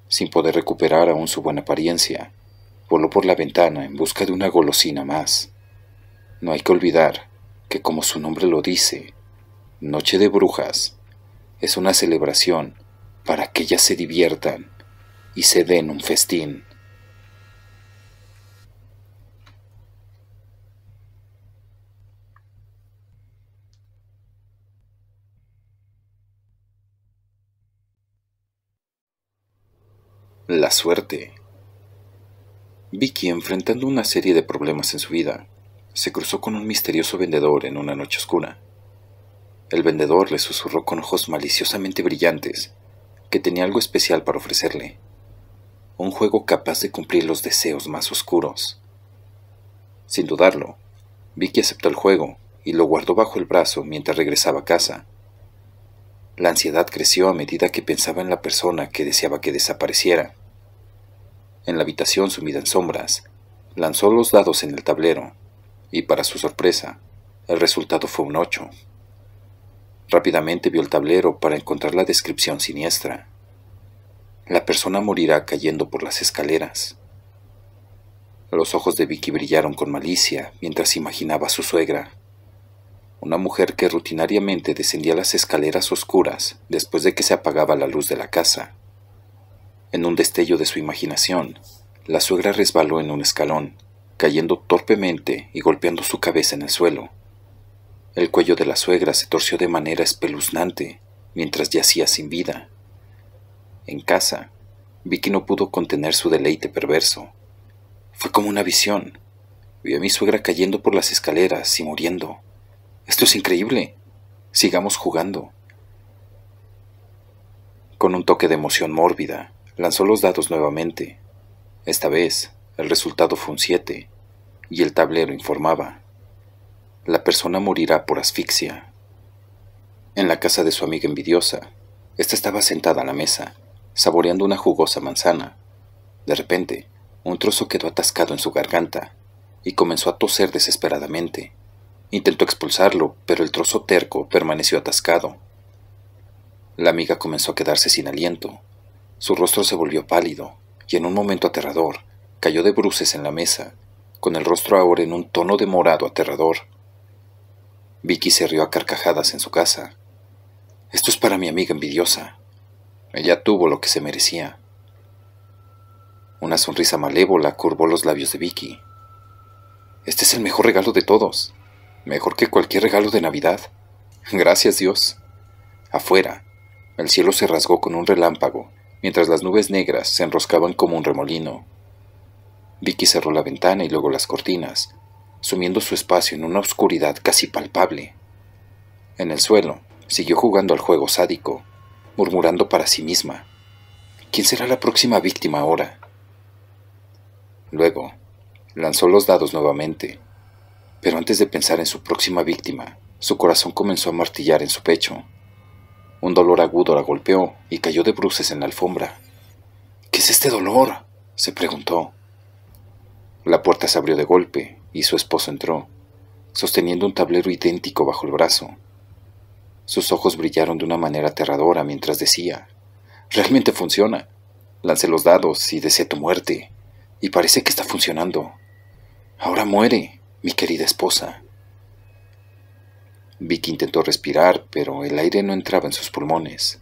Sin poder recuperar aún su buena apariencia, voló por la ventana en busca de una golosina más. No hay que olvidar que, como su nombre lo dice, Noche de Brujas es una celebración para que ellas se diviertan y se den un festín. La suerte. Vicky, enfrentando una serie de problemas en su vida, se cruzó con un misterioso vendedor en una noche oscura. El vendedor le susurró con ojos maliciosamente brillantes que tenía algo especial para ofrecerle, un juego capaz de cumplir los deseos más oscuros. Sin dudarlo, Vicky aceptó el juego y lo guardó bajo el brazo mientras regresaba a casa. La ansiedad creció a medida que pensaba en la persona que deseaba que desapareciera. En la habitación sumida en sombras, lanzó los dados en el tablero, y para su sorpresa, el resultado fue un 8. Rápidamente vio el tablero para encontrar la descripción siniestra. La persona morirá cayendo por las escaleras. Los ojos de Vicky brillaron con malicia mientras imaginaba a su suegra, una mujer que rutinariamente descendía las escaleras oscuras después de que se apagaba la luz de la casa. En un destello de su imaginación, la suegra resbaló en un escalón, cayendo torpemente y golpeando su cabeza en el suelo. El cuello de la suegra se torció de manera espeluznante mientras yacía sin vida. En casa, Vicky no pudo contener su deleite perverso. Fue como una visión. Vi a mi suegra cayendo por las escaleras y muriendo. ¡Esto es increíble! Sigamos jugando. Con un toque de emoción mórbida, lanzó los dados nuevamente. Esta vez, el resultado fue un 7, y el tablero informaba: la persona morirá por asfixia. En la casa de su amiga envidiosa, ésta estaba sentada a la mesa, saboreando una jugosa manzana. De repente, un trozo quedó atascado en su garganta, y comenzó a toser desesperadamente. Intentó expulsarlo, pero el trozo terco permaneció atascado. La amiga comenzó a quedarse sin aliento. Su rostro se volvió pálido, y en un momento aterrador, cayó de bruces en la mesa, con el rostro ahora en un tono de morado aterrador. Vicky se rió a carcajadas en su casa. Esto es para mi amiga envidiosa. Ella tuvo lo que se merecía. Una sonrisa malévola curvó los labios de Vicky. Este es el mejor regalo de todos. Mejor que cualquier regalo de Navidad. Gracias, Dios. Afuera, el cielo se rasgó con un relámpago, mientras las nubes negras se enroscaban como un remolino. Vicky cerró la ventana y luego las cortinas, sumiendo su espacio en una oscuridad casi palpable. En el suelo, siguió jugando al juego sádico, murmurando para sí misma: ¿quién será la próxima víctima ahora? Luego, lanzó los dados nuevamente, pero antes de pensar en su próxima víctima, su corazón comenzó a martillar en su pecho. Un dolor agudo la golpeó y cayó de bruces en la alfombra. ¿Qué es este dolor?, se preguntó. La puerta se abrió de golpe y su esposo entró, sosteniendo un tablero idéntico bajo el brazo. Sus ojos brillaron de una manera aterradora mientras decía: «Realmente funciona. Lancé los dados y deseé tu muerte, y parece que está funcionando. Ahora muere, mi querida esposa». Vicky intentó respirar, pero el aire no entraba en sus pulmones.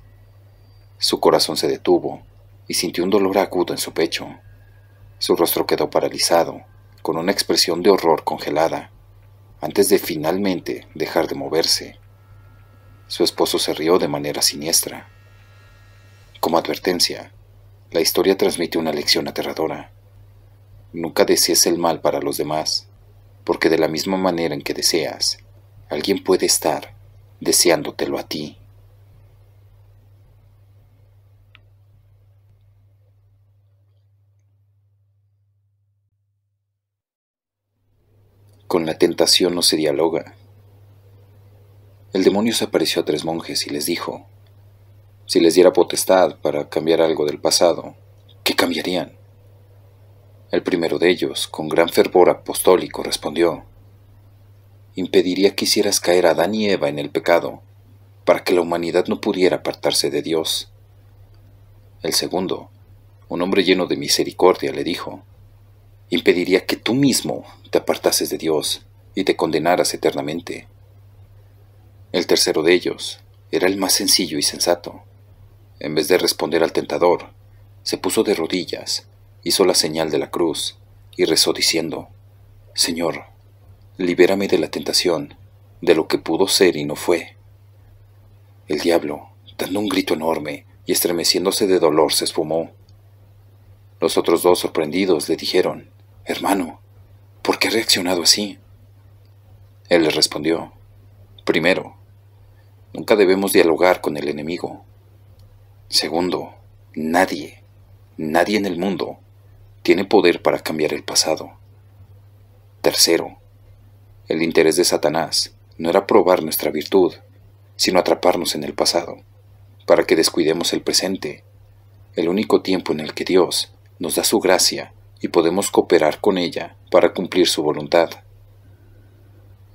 Su corazón se detuvo y sintió un dolor agudo en su pecho. Su rostro quedó paralizado, con una expresión de horror congelada, antes de finalmente dejar de moverse. Su esposo se rió de manera siniestra. Como advertencia, la historia transmite una lección aterradora. Nunca desees el mal para los demás, porque de la misma manera en que deseas, alguien puede estar deseándotelo a ti. Con la tentación no se dialoga. El demonio se apareció a 3 monjes y les dijo: si les diera potestad para cambiar algo del pasado, ¿qué cambiarían? El primero de ellos, con gran fervor apostólico, respondió: impediría que hicieras caer a Adán y Eva en el pecado, para que la humanidad no pudiera apartarse de Dios. El segundo, un hombre lleno de misericordia, le dijo: impediría que tú mismo te apartases de Dios y te condenaras eternamente. El tercero de ellos era el más sencillo y sensato. En vez de responder al tentador, se puso de rodillas, hizo la señal de la cruz y rezó diciendo: Señor, libérame de la tentación, de lo que pudo ser y no fue. El diablo, dando un grito enorme y estremeciéndose de dolor, se esfumó. Los otros 2, sorprendidos, le dijeron: hermano, ¿por qué ha reaccionado así? Él les respondió: primero, nunca debemos dialogar con el enemigo. Segundo, nadie en el mundo tiene poder para cambiar el pasado. Tercero, el interés de Satanás no era probar nuestra virtud, sino atraparnos en el pasado, para que descuidemos el presente, el único tiempo en el que Dios nos da su gracia y podemos cooperar con ella para cumplir su voluntad.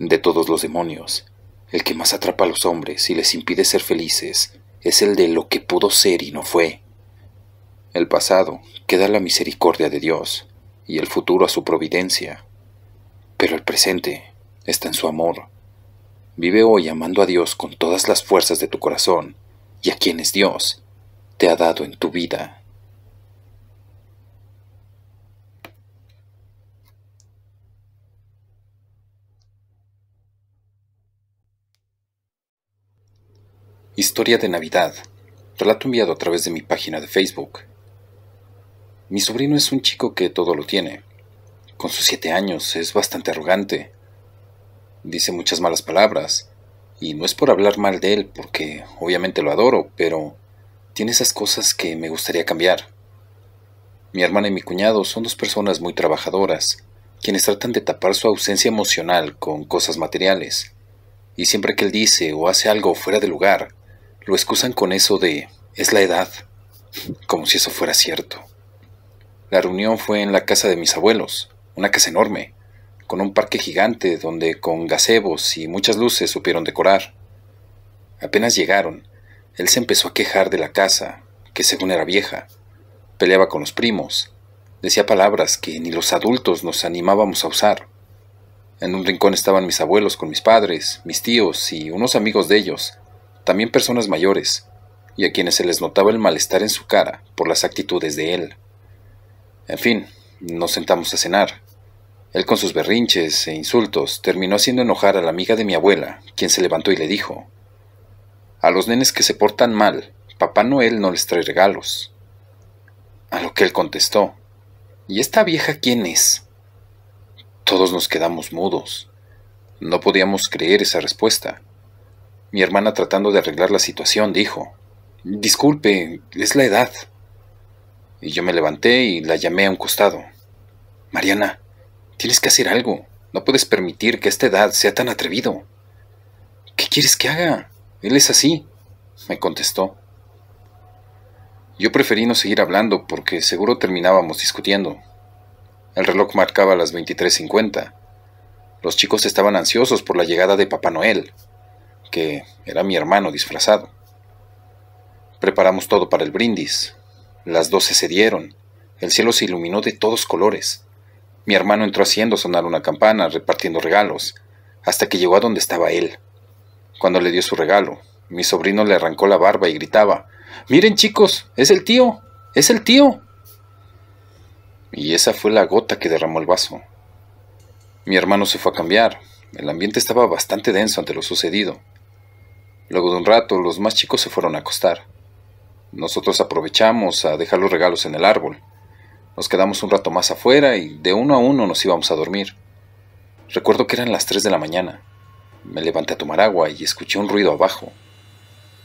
De todos los demonios, el que más atrapa a los hombres y les impide ser felices es el de lo que pudo ser y no fue. El pasado queda a la misericordia de Dios y el futuro a su providencia, pero el presente está en su amor. Vive hoy amando a Dios con todas las fuerzas de tu corazón y a quienes Dios te ha dado en tu vida. Historia de Navidad. Relato enviado a través de mi página de Facebook. Mi sobrino es un chico que todo lo tiene. Con sus 7 años es bastante arrogante. Dice muchas malas palabras, y no es por hablar mal de él, porque obviamente lo adoro, pero tiene esas cosas que me gustaría cambiar. Mi hermana y mi cuñado son 2 personas muy trabajadoras, quienes tratan de tapar su ausencia emocional con cosas materiales, y siempre que él dice o hace algo fuera de lugar, lo excusan con eso de «es la edad», como si eso fuera cierto. La reunión fue en la casa de mis abuelos, una casa enorme, con un parque gigante donde con gazebos y muchas luces supieron decorar. Apenas llegaron, él se empezó a quejar de la casa, que según era vieja, peleaba con los primos, decía palabras que ni los adultos nos animábamos a usar. En un rincón estaban mis abuelos con mis padres, mis tíos y unos amigos de ellos, también personas mayores, y a quienes se les notaba el malestar en su cara por las actitudes de él. En fin, nos sentamos a cenar. Él con sus berrinches e insultos terminó haciendo enojar a la amiga de mi abuela, quien se levantó y le dijo: «A los nenes que se portan mal, Papá Noel no les trae regalos». A lo que él contestó: «¿Y esta vieja quién es?». Todos nos quedamos mudos. No podíamos creer esa respuesta. Mi hermana, tratando de arreglar la situación, dijo: «Disculpe, es la edad». Y yo me levanté y la llamé a un costado. «Mariana, tienes que hacer algo. No puedes permitir que a esta edad sea tan atrevido». «¿Qué quieres que haga? Él es así», me contestó. Yo preferí no seguir hablando porque seguro terminábamos discutiendo. El reloj marcaba las 23:50. Los chicos estaban ansiosos por la llegada de Papá Noel, que era mi hermano disfrazado. Preparamos todo para el brindis. Las 12 se dieron. El cielo se iluminó de todos colores. Mi hermano entró haciendo sonar una campana, repartiendo regalos, hasta que llegó a donde estaba él. Cuando le dio su regalo, mi sobrino le arrancó la barba y gritaba: «¡Miren, chicos! ¡Es el tío! ¡Es el tío!». Y esa fue la gota que derramó el vaso. Mi hermano se fue a cambiar. El ambiente estaba bastante denso ante lo sucedido. Luego de un rato, los más chicos se fueron a acostar. Nosotros aprovechamos a dejar los regalos en el árbol. Nos quedamos un rato más afuera y de uno a uno nos íbamos a dormir. Recuerdo que eran las 3 de la mañana. Me levanté a tomar agua y escuché un ruido abajo.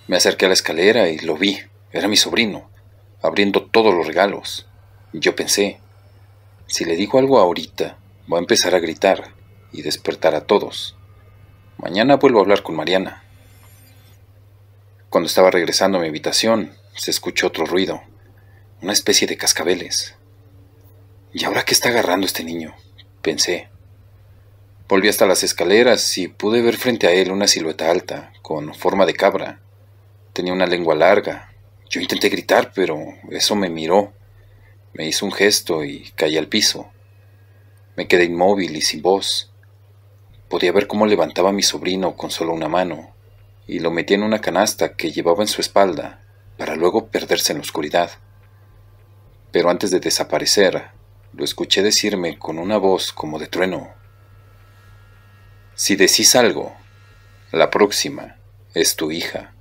Me acerqué a la escalera y lo vi. Era mi sobrino, abriendo todos los regalos. Yo pensé, si le digo algo ahorita, va a empezar a gritar y despertar a todos. Mañana vuelvo a hablar con Mariana. Cuando estaba regresando a mi habitación, se escuchó otro ruido, una especie de cascabeles. ¿Y ahora qué está agarrando este niño?, pensé. Volví hasta las escaleras y pude ver frente a él una silueta alta, con forma de cabra. Tenía una lengua larga. Yo intenté gritar, pero eso me miró. Me hizo un gesto y caí al piso. Me quedé inmóvil y sin voz. Podía ver cómo levantaba a mi sobrino con solo una mano y lo metía en una canasta que llevaba en su espalda para luego perderse en la oscuridad. Pero antes de desaparecer, lo escuché decirme con una voz como de trueno: «Si decís algo, la próxima es tu hija».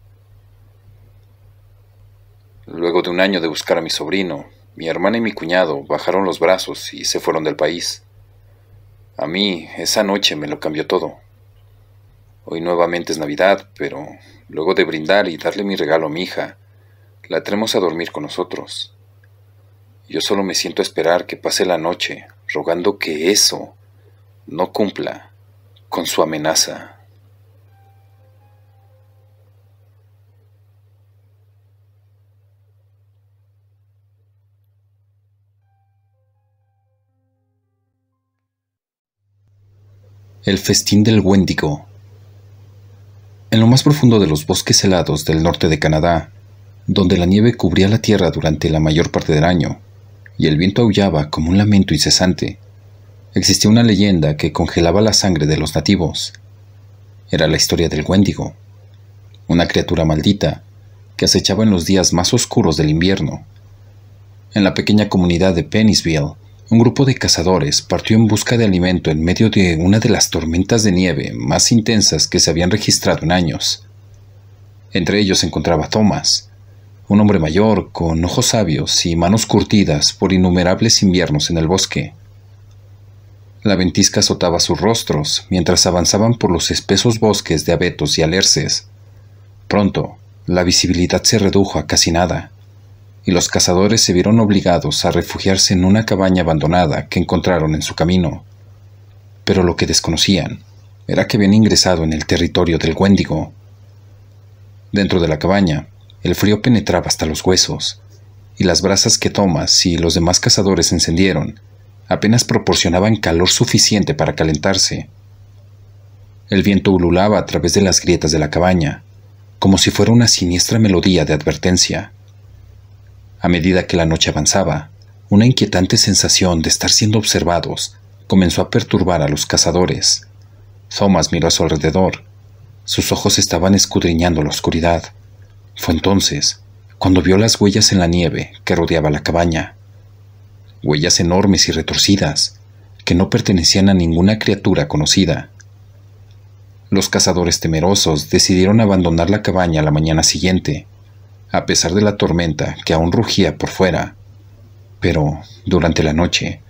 Luego de un año de buscar a mi sobrino, mi hermana y mi cuñado bajaron los brazos y se fueron del país. A mí, esa noche me lo cambió todo. Hoy nuevamente es Navidad, pero luego de brindar y darle mi regalo a mi hija, la traemos a dormir con nosotros. Yo solo me siento a esperar que pase la noche, rogando que eso no cumpla con su amenaza. El festín del Wendigo. En lo más profundo de los bosques helados del norte de Canadá, donde la nieve cubría la tierra durante la mayor parte del año y el viento aullaba como un lamento incesante, existía una leyenda que congelaba la sangre de los nativos. Era la historia del Wendigo, una criatura maldita que acechaba en los días más oscuros del invierno. En la pequeña comunidad de Pennisville, un grupo de cazadores partió en busca de alimento en medio de una de las tormentas de nieve más intensas que se habían registrado en años. Entre ellos se encontraba Thomas, un hombre mayor con ojos sabios y manos curtidas por innumerables inviernos en el bosque. La ventisca azotaba sus rostros mientras avanzaban por los espesos bosques de abetos y alerces. Pronto, la visibilidad se redujo a casi nada, y los cazadores se vieron obligados a refugiarse en una cabaña abandonada que encontraron en su camino. Pero lo que desconocían era que habían ingresado en el territorio del Wendigo. Dentro de la cabaña, el frío penetraba hasta los huesos, y las brasas que Thomas y los demás cazadores encendieron apenas proporcionaban calor suficiente para calentarse. El viento ululaba a través de las grietas de la cabaña, como si fuera una siniestra melodía de advertencia. A medida que la noche avanzaba, una inquietante sensación de estar siendo observados comenzó a perturbar a los cazadores. Thomas miró a su alrededor. Sus ojos estaban escudriñando la oscuridad. Fue entonces cuando vio las huellas en la nieve que rodeaba la cabaña. Huellas enormes y retorcidas, que no pertenecían a ninguna criatura conocida. Los cazadores temerosos decidieron abandonar la cabaña a la mañana siguiente, a pesar de la tormenta que aún rugía por fuera. Pero, durante la noche,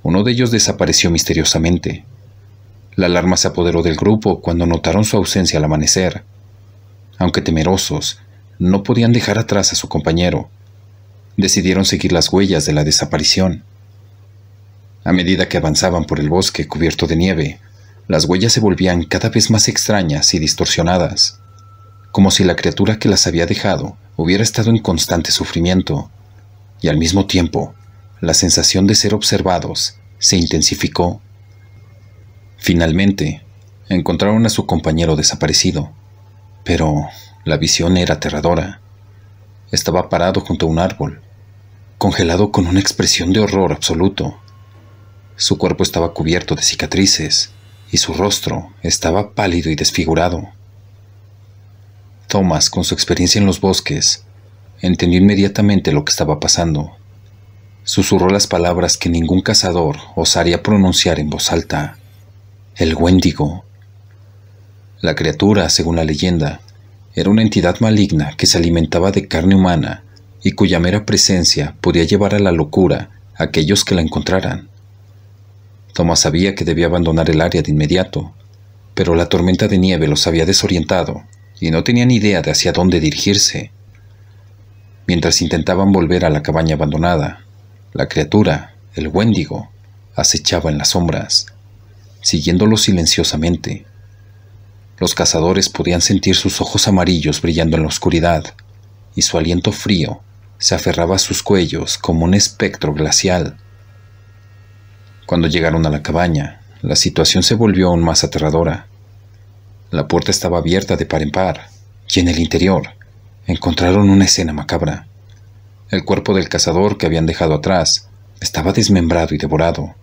uno de ellos desapareció misteriosamente. La alarma se apoderó del grupo cuando notaron su ausencia al amanecer. Aunque temerosos, no podían dejar atrás a su compañero. Decidieron seguir las huellas de la desaparición. A medida que avanzaban por el bosque cubierto de nieve, las huellas se volvían cada vez más extrañas y distorsionadas, como si la criatura que las había dejado hubiera estado en constante sufrimiento, y al mismo tiempo, la sensación de ser observados se intensificó. Finalmente, encontraron a su compañero desaparecido, pero la visión era aterradora. Estaba parado junto a un árbol, congelado con una expresión de horror absoluto. Su cuerpo estaba cubierto de cicatrices, y su rostro estaba pálido y desfigurado. Thomas, con su experiencia en los bosques, entendió inmediatamente lo que estaba pasando. Susurró las palabras que ningún cazador osaría pronunciar en voz alta. El Wendigo. La criatura, según la leyenda, era una entidad maligna que se alimentaba de carne humana y cuya mera presencia podía llevar a la locura a aquellos que la encontraran. Thomas sabía que debía abandonar el área de inmediato, pero la tormenta de nieve los había desorientado y no tenían idea de hacia dónde dirigirse. Mientras intentaban volver a la cabaña abandonada, la criatura, el Wendigo, acechaba en las sombras, siguiéndolos silenciosamente. Los cazadores podían sentir sus ojos amarillos brillando en la oscuridad, y su aliento frío se aferraba a sus cuellos como un espectro glacial. Cuando llegaron a la cabaña, la situación se volvió aún más aterradora. La puerta estaba abierta de par en par, y en el interior encontraron una escena macabra. El cuerpo del cazador que habían dejado atrás estaba desmembrado y devorado.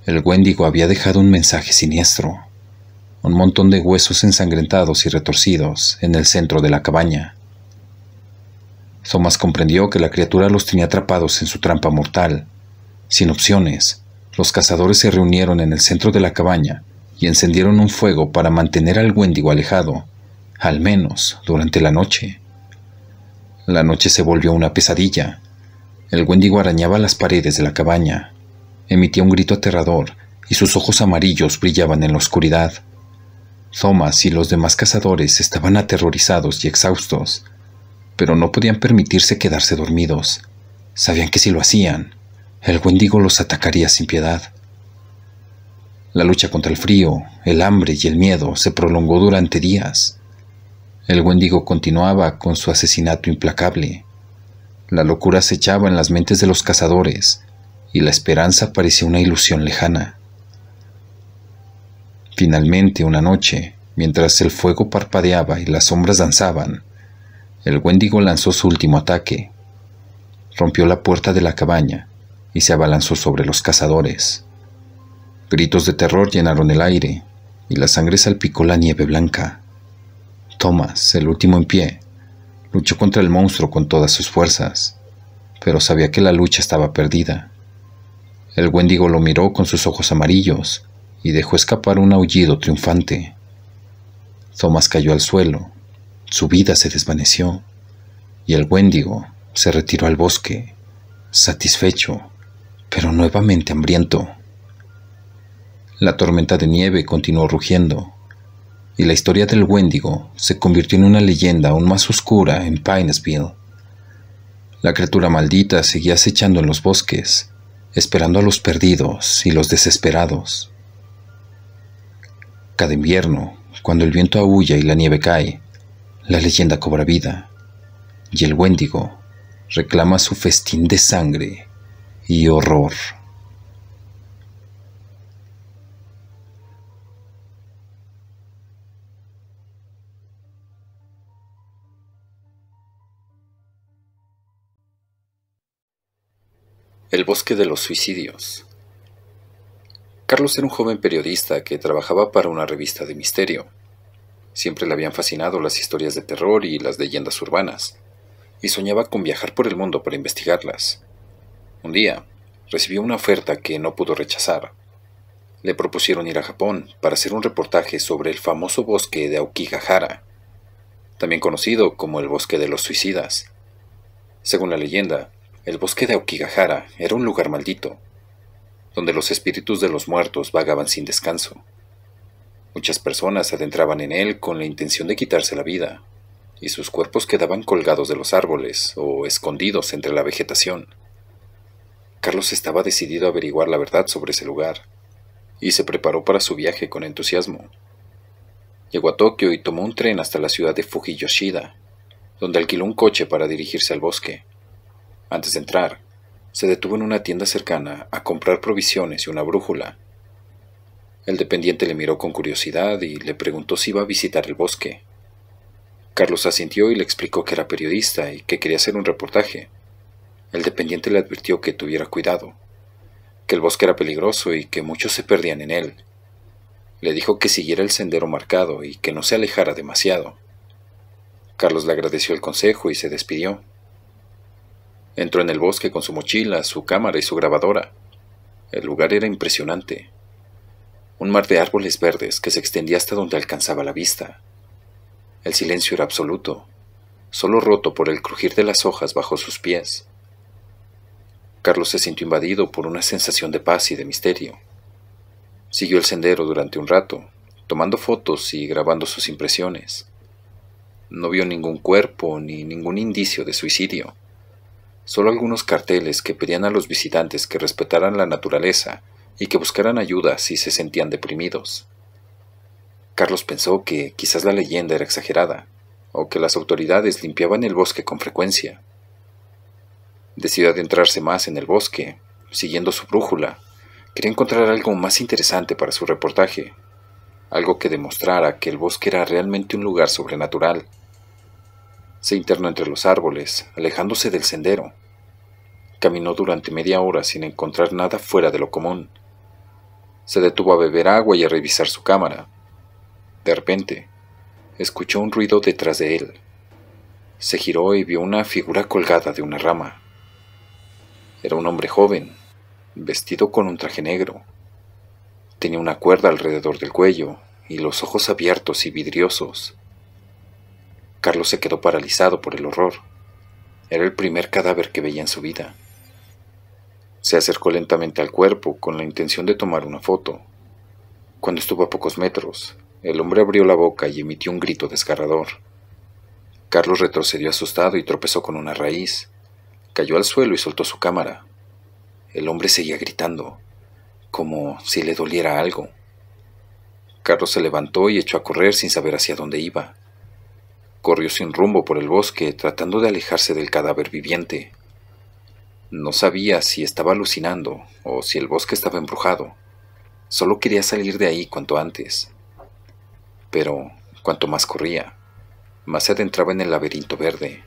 El Wendigo había dejado un mensaje siniestro, un montón de huesos ensangrentados y retorcidos en el centro de la cabaña. Thomas comprendió que la criatura los tenía atrapados en su trampa mortal. Sin opciones, los cazadores se reunieron en el centro de la cabaña y encendieron un fuego para mantener al Wendigo alejado, al menos durante la noche. La noche se volvió una pesadilla. El Wendigo arañaba las paredes de la cabaña, emitía un grito aterrador y sus ojos amarillos brillaban en la oscuridad. Thomas y los demás cazadores estaban aterrorizados y exhaustos, pero no podían permitirse quedarse dormidos. Sabían que si lo hacían, el Wendigo los atacaría sin piedad. La lucha contra el frío, el hambre y el miedo se prolongó durante días. El Wendigo continuaba con su asesinato implacable. La locura acechaba en las mentes de los cazadores y la esperanza parecía una ilusión lejana. Finalmente, una noche, mientras el fuego parpadeaba y las sombras danzaban, el Wendigo lanzó su último ataque. Rompió la puerta de la cabaña y se abalanzó sobre los cazadores. Gritos de terror llenaron el aire y la sangre salpicó la nieve blanca. Thomas, el último en pie, luchó contra el monstruo con todas sus fuerzas, pero sabía que la lucha estaba perdida. El Wendigo lo miró con sus ojos amarillos y dejó escapar un aullido triunfante. Thomas cayó al suelo, su vida se desvaneció, y el Wendigo se retiró al bosque, satisfecho, pero nuevamente hambriento. La tormenta de nieve continuó rugiendo, y la historia del Wendigo se convirtió en una leyenda aún más oscura en Pinesville. La criatura maldita seguía acechando en los bosques, esperando a los perdidos y los desesperados. Cada invierno, cuando el viento aúlla y la nieve cae, la leyenda cobra vida, y el Wendigo reclama su festín de sangre y horror. El bosque de los suicidios. Carlos era un joven periodista que trabajaba para una revista de misterio. Siempre le habían fascinado las historias de terror y las leyendas urbanas, y soñaba con viajar por el mundo para investigarlas. Un día, recibió una oferta que no pudo rechazar. Le propusieron ir a Japón para hacer un reportaje sobre el famoso bosque de Aokigahara, también conocido como el bosque de los suicidas. Según la leyenda, el bosque de Aokigahara era un lugar maldito, donde los espíritus de los muertos vagaban sin descanso. Muchas personas se adentraban en él con la intención de quitarse la vida, y sus cuerpos quedaban colgados de los árboles o escondidos entre la vegetación. Carlos estaba decidido a averiguar la verdad sobre ese lugar, y se preparó para su viaje con entusiasmo. Llegó a Tokio y tomó un tren hasta la ciudad de Fujiyoshida, donde alquiló un coche para dirigirse al bosque. Antes de entrar, se detuvo en una tienda cercana a comprar provisiones y una brújula. El dependiente le miró con curiosidad y le preguntó si iba a visitar el bosque. Carlos asintió y le explicó que era periodista y que quería hacer un reportaje. El dependiente le advirtió que tuviera cuidado, que el bosque era peligroso y que muchos se perdían en él. Le dijo que siguiera el sendero marcado y que no se alejara demasiado. Carlos le agradeció el consejo y se despidió. Entró en el bosque con su mochila, su cámara y su grabadora. El lugar era impresionante. Un mar de árboles verdes que se extendía hasta donde alcanzaba la vista. El silencio era absoluto, solo roto por el crujir de las hojas bajo sus pies. Carlos se sintió invadido por una sensación de paz y de misterio. Siguió el sendero durante un rato, tomando fotos y grabando sus impresiones. No vio ningún cuerpo ni ningún indicio de suicidio, solo algunos carteles que pedían a los visitantes que respetaran la naturaleza y que buscaran ayuda si se sentían deprimidos. Carlos pensó que quizás la leyenda era exagerada, o que las autoridades limpiaban el bosque con frecuencia. Decidió adentrarse más en el bosque, siguiendo su brújula. Quería encontrar algo más interesante para su reportaje, algo que demostrara que el bosque era realmente un lugar sobrenatural. Se internó entre los árboles, alejándose del sendero. Caminó durante media hora sin encontrar nada fuera de lo común. Se detuvo a beber agua y a revisar su cámara. De repente, escuchó un ruido detrás de él. Se giró y vio una figura colgada de una rama. Era un hombre joven, vestido con un traje negro. Tenía una cuerda alrededor del cuello y los ojos abiertos y vidriosos. Carlos se quedó paralizado por el horror. Era el primer cadáver que veía en su vida. Se acercó lentamente al cuerpo con la intención de tomar una foto. Cuando estuvo a pocos metros, el hombre abrió la boca y emitió un grito desgarrador. Carlos retrocedió asustado y tropezó con una raíz. Cayó al suelo y soltó su cámara. El hombre seguía gritando, como si le doliera algo. Carlos se levantó y echó a correr sin saber hacia dónde iba. Corrió sin rumbo por el bosque, tratando de alejarse del cadáver viviente. No sabía si estaba alucinando o si el bosque estaba embrujado. Solo quería salir de ahí cuanto antes. Pero cuanto más corría, más se adentraba en el laberinto verde.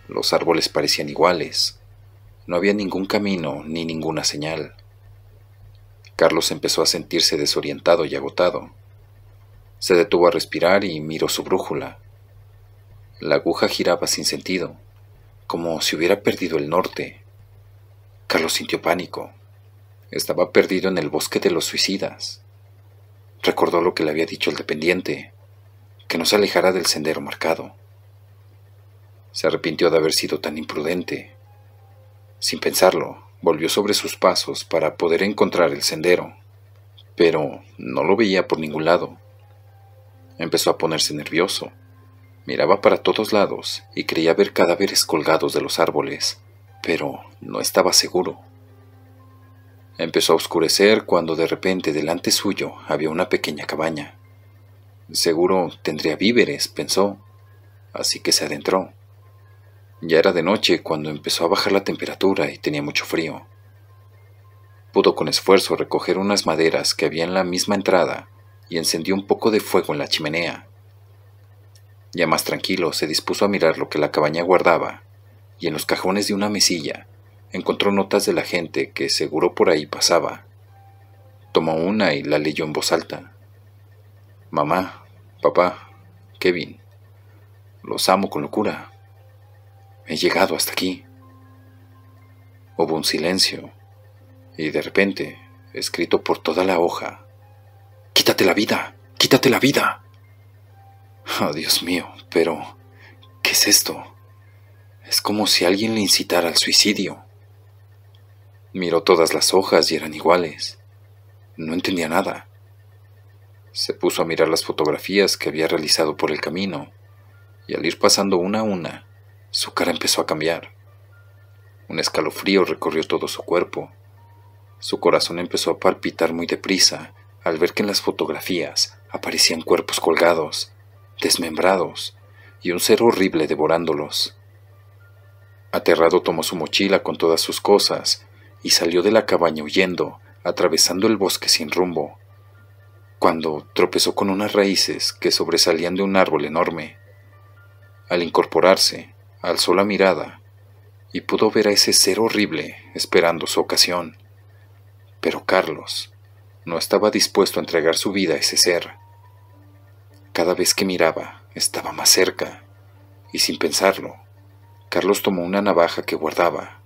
Los árboles parecían iguales. No había ningún camino ni ninguna señal. Carlos empezó a sentirse desorientado y agotado. Se detuvo a respirar y miró su brújula. La aguja giraba sin sentido, como si hubiera perdido el norte. Carlos sintió pánico. Estaba perdido en el bosque de los suicidas. Recordó lo que le había dicho el dependiente, que no se alejara del sendero marcado. Se arrepintió de haber sido tan imprudente. Sin pensarlo, volvió sobre sus pasos para poder encontrar el sendero, pero no lo veía por ningún lado. Empezó a ponerse nervioso. Miraba para todos lados y creía ver cadáveres colgados de los árboles, pero no estaba seguro. Empezó a oscurecer cuando de repente delante suyo había una pequeña cabaña. Seguro tendría víveres, pensó, así que se adentró. Ya era de noche cuando empezó a bajar la temperatura y tenía mucho frío. Pudo con esfuerzo recoger unas maderas que había en la misma entrada y encendió un poco de fuego en la chimenea. Ya más tranquilo, se dispuso a mirar lo que la cabaña guardaba, y en los cajones de una mesilla encontró notas de la gente que seguro por ahí pasaba. Tomó una y la leyó en voz alta. Mamá, papá, Kevin, los amo con locura. He llegado hasta aquí. Hubo un silencio, y de repente, escrito por toda la hoja, ¡quítate la vida! ¡Quítate la vida! Oh, Dios mío, pero ¿qué es esto? Es como si alguien le incitara al suicidio. Miró todas las hojas y eran iguales. No entendía nada. Se puso a mirar las fotografías que había realizado por el camino, y al ir pasando una a una, su cara empezó a cambiar. Un escalofrío recorrió todo su cuerpo. Su corazón empezó a palpitar muy deprisa al ver que en las fotografías aparecían cuerpos colgados, desmembrados, y un ser horrible devorándolos. Aterrado tomó su mochila con todas sus cosas y salió de la cabaña huyendo, atravesando el bosque sin rumbo, cuando tropezó con unas raíces que sobresalían de un árbol enorme. Al incorporarse, alzó la mirada y pudo ver a ese ser horrible esperando su ocasión. Pero Carlos no estaba dispuesto a entregar su vida a ese ser. Cada vez que miraba, estaba más cerca, y sin pensarlo, Carlos tomó una navaja que guardaba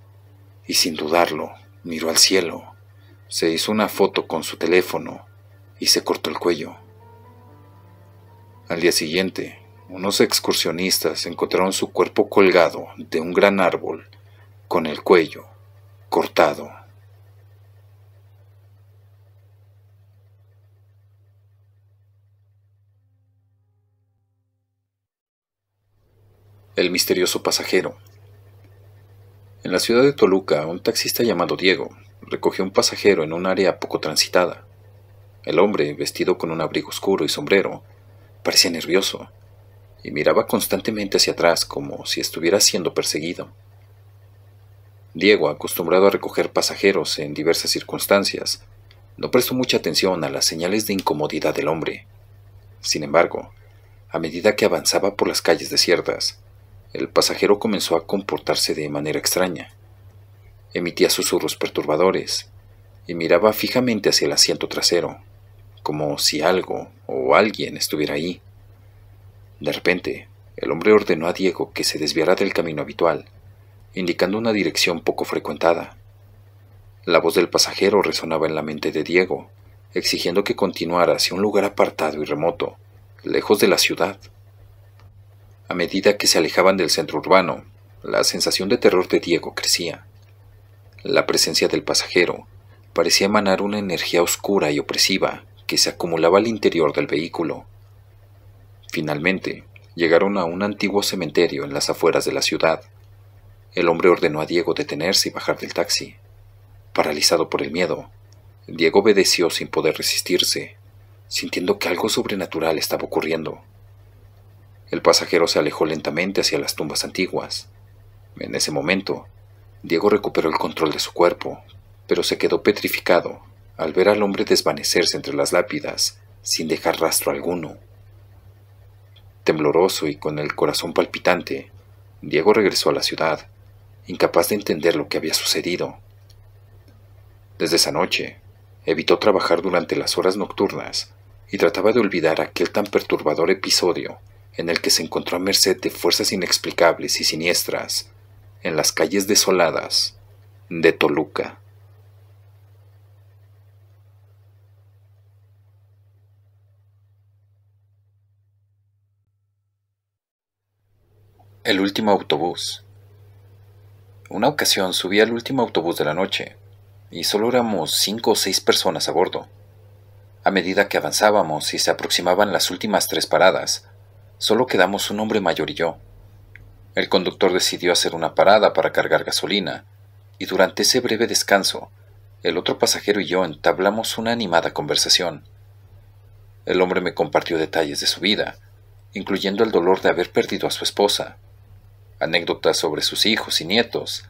y sin dudarlo miró al cielo, se hizo una foto con su teléfono y se cortó el cuello. Al día siguiente, unos excursionistas encontraron su cuerpo colgado de un gran árbol con el cuello cortado. El misterioso pasajero. En la ciudad de Toluca, un taxista llamado Diego recogió un pasajero en un área poco transitada. El hombre, vestido con un abrigo oscuro y sombrero, parecía nervioso y miraba constantemente hacia atrás como si estuviera siendo perseguido. Diego, acostumbrado a recoger pasajeros en diversas circunstancias, no prestó mucha atención a las señales de incomodidad del hombre. Sin embargo, a medida que avanzaba por las calles desiertas, el pasajero comenzó a comportarse de manera extraña. Emitía susurros perturbadores y miraba fijamente hacia el asiento trasero, como si algo o alguien estuviera ahí. De repente, el hombre ordenó a Diego que se desviara del camino habitual, indicando una dirección poco frecuentada. La voz del pasajero resonaba en la mente de Diego, exigiendo que continuara hacia un lugar apartado y remoto, lejos de la ciudad. A medida que se alejaban del centro urbano, la sensación de terror de Diego crecía. La presencia del pasajero parecía emanar una energía oscura y opresiva que se acumulaba al interior del vehículo. Finalmente, llegaron a un antiguo cementerio en las afueras de la ciudad. El hombre ordenó a Diego detenerse y bajar del taxi. Paralizado por el miedo, Diego obedeció sin poder resistirse, sintiendo que algo sobrenatural estaba ocurriendo. El pasajero se alejó lentamente hacia las tumbas antiguas. En ese momento, Diego recuperó el control de su cuerpo, pero se quedó petrificado al ver al hombre desvanecerse entre las lápidas sin dejar rastro alguno. Tembloroso y con el corazón palpitante, Diego regresó a la ciudad, incapaz de entender lo que había sucedido. Desde esa noche, evitó trabajar durante las horas nocturnas y trataba de olvidar aquel tan perturbador episodio en el que se encontró a merced de fuerzas inexplicables y siniestras en las calles desoladas de Toluca. El último autobús. Una ocasión subí al último autobús de la noche, y solo éramos 5 o 6 personas a bordo. A medida que avanzábamos y se aproximaban las últimas 3 paradas, solo quedamos un hombre mayor y yo. El conductor decidió hacer una parada para cargar gasolina, y durante ese breve descanso, el otro pasajero y yo entablamos una animada conversación. El hombre me compartió detalles de su vida, incluyendo el dolor de haber perdido a su esposa, anécdotas sobre sus hijos y nietos,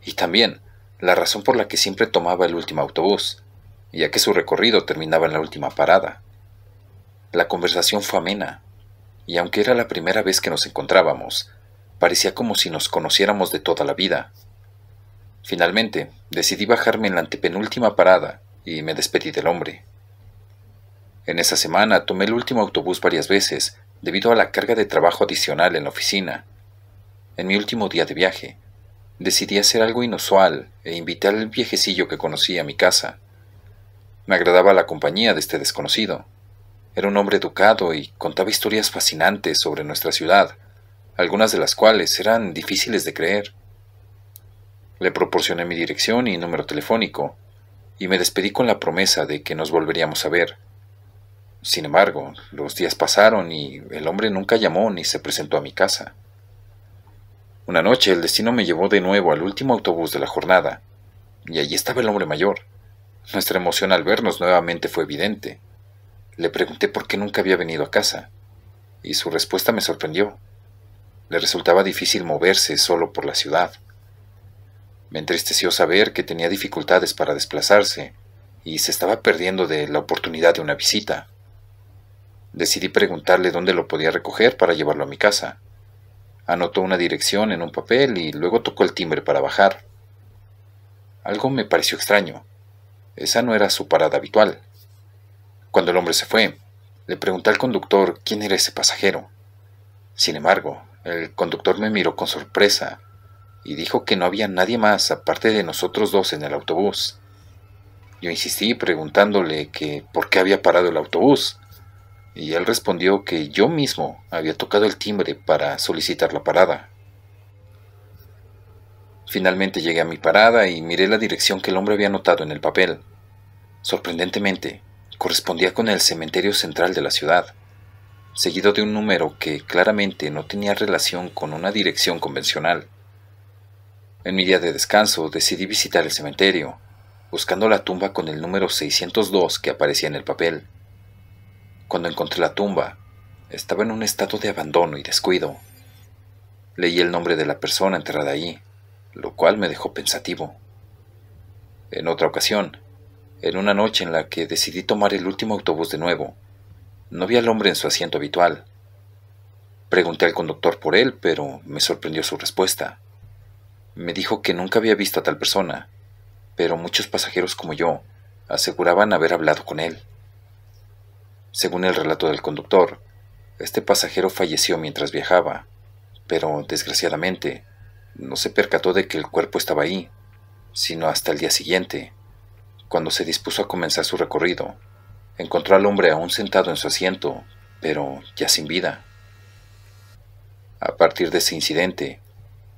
y también la razón por la que siempre tomaba el último autobús, ya que su recorrido terminaba en la última parada. La conversación fue amena, y aunque era la primera vez que nos encontrábamos, parecía como si nos conociéramos de toda la vida. Finalmente, decidí bajarme en la antepenúltima parada y me despedí del hombre. En esa semana tomé el último autobús varias veces debido a la carga de trabajo adicional en la oficina. En mi último día de viaje, decidí hacer algo inusual e invité al viejecillo que conocí a mi casa. Me agradaba la compañía de este desconocido. Era un hombre educado y contaba historias fascinantes sobre nuestra ciudad, algunas de las cuales eran difíciles de creer. Le proporcioné mi dirección y número telefónico, y me despedí con la promesa de que nos volveríamos a ver. Sin embargo, los días pasaron y el hombre nunca llamó ni se presentó a mi casa. Una noche el destino me llevó de nuevo al último autobús de la jornada, y allí estaba el hombre mayor. Nuestra emoción al vernos nuevamente fue evidente. Le pregunté por qué nunca había venido a casa, y su respuesta me sorprendió. Le resultaba difícil moverse solo por la ciudad. Me entristeció saber que tenía dificultades para desplazarse, y se estaba perdiendo de la oportunidad de una visita. Decidí preguntarle dónde lo podía recoger para llevarlo a mi casa. Anotó una dirección en un papel y luego tocó el timbre para bajar. Algo me pareció extraño. Esa no era su parada habitual. Cuando el hombre se fue, le pregunté al conductor quién era ese pasajero. Sin embargo, El conductor me miró con sorpresa y dijo que no había nadie más aparte de nosotros dos en el autobús. Yo insistí preguntándole que por qué había parado el autobús, y él respondió que yo mismo había tocado el timbre para solicitar la parada. Finalmente llegué a mi parada y miré la dirección que el hombre había anotado en el papel. Sorprendentemente, correspondía con el cementerio central de la ciudad, seguido de un número que claramente no tenía relación con una dirección convencional. En mi día de descanso decidí visitar el cementerio, buscando la tumba con el número 602 que aparecía en el papel. Cuando encontré la tumba, estaba en un estado de abandono y descuido. Leí el nombre de la persona enterrada allí, lo cual me dejó pensativo. En otra ocasión, en una noche en la que decidí tomar el último autobús de nuevo, no vi al hombre en su asiento habitual. Pregunté al conductor por él, pero me sorprendió su respuesta. Me dijo que nunca había visto a tal persona, pero muchos pasajeros como yo aseguraban haber hablado con él. Según el relato del conductor, este pasajero falleció mientras viajaba, pero desgraciadamente no se percató de que el cuerpo estaba ahí, sino hasta el día siguiente, cuando se dispuso a comenzar su recorrido. Encontró al hombre aún sentado en su asiento, pero ya sin vida. A partir de ese incidente,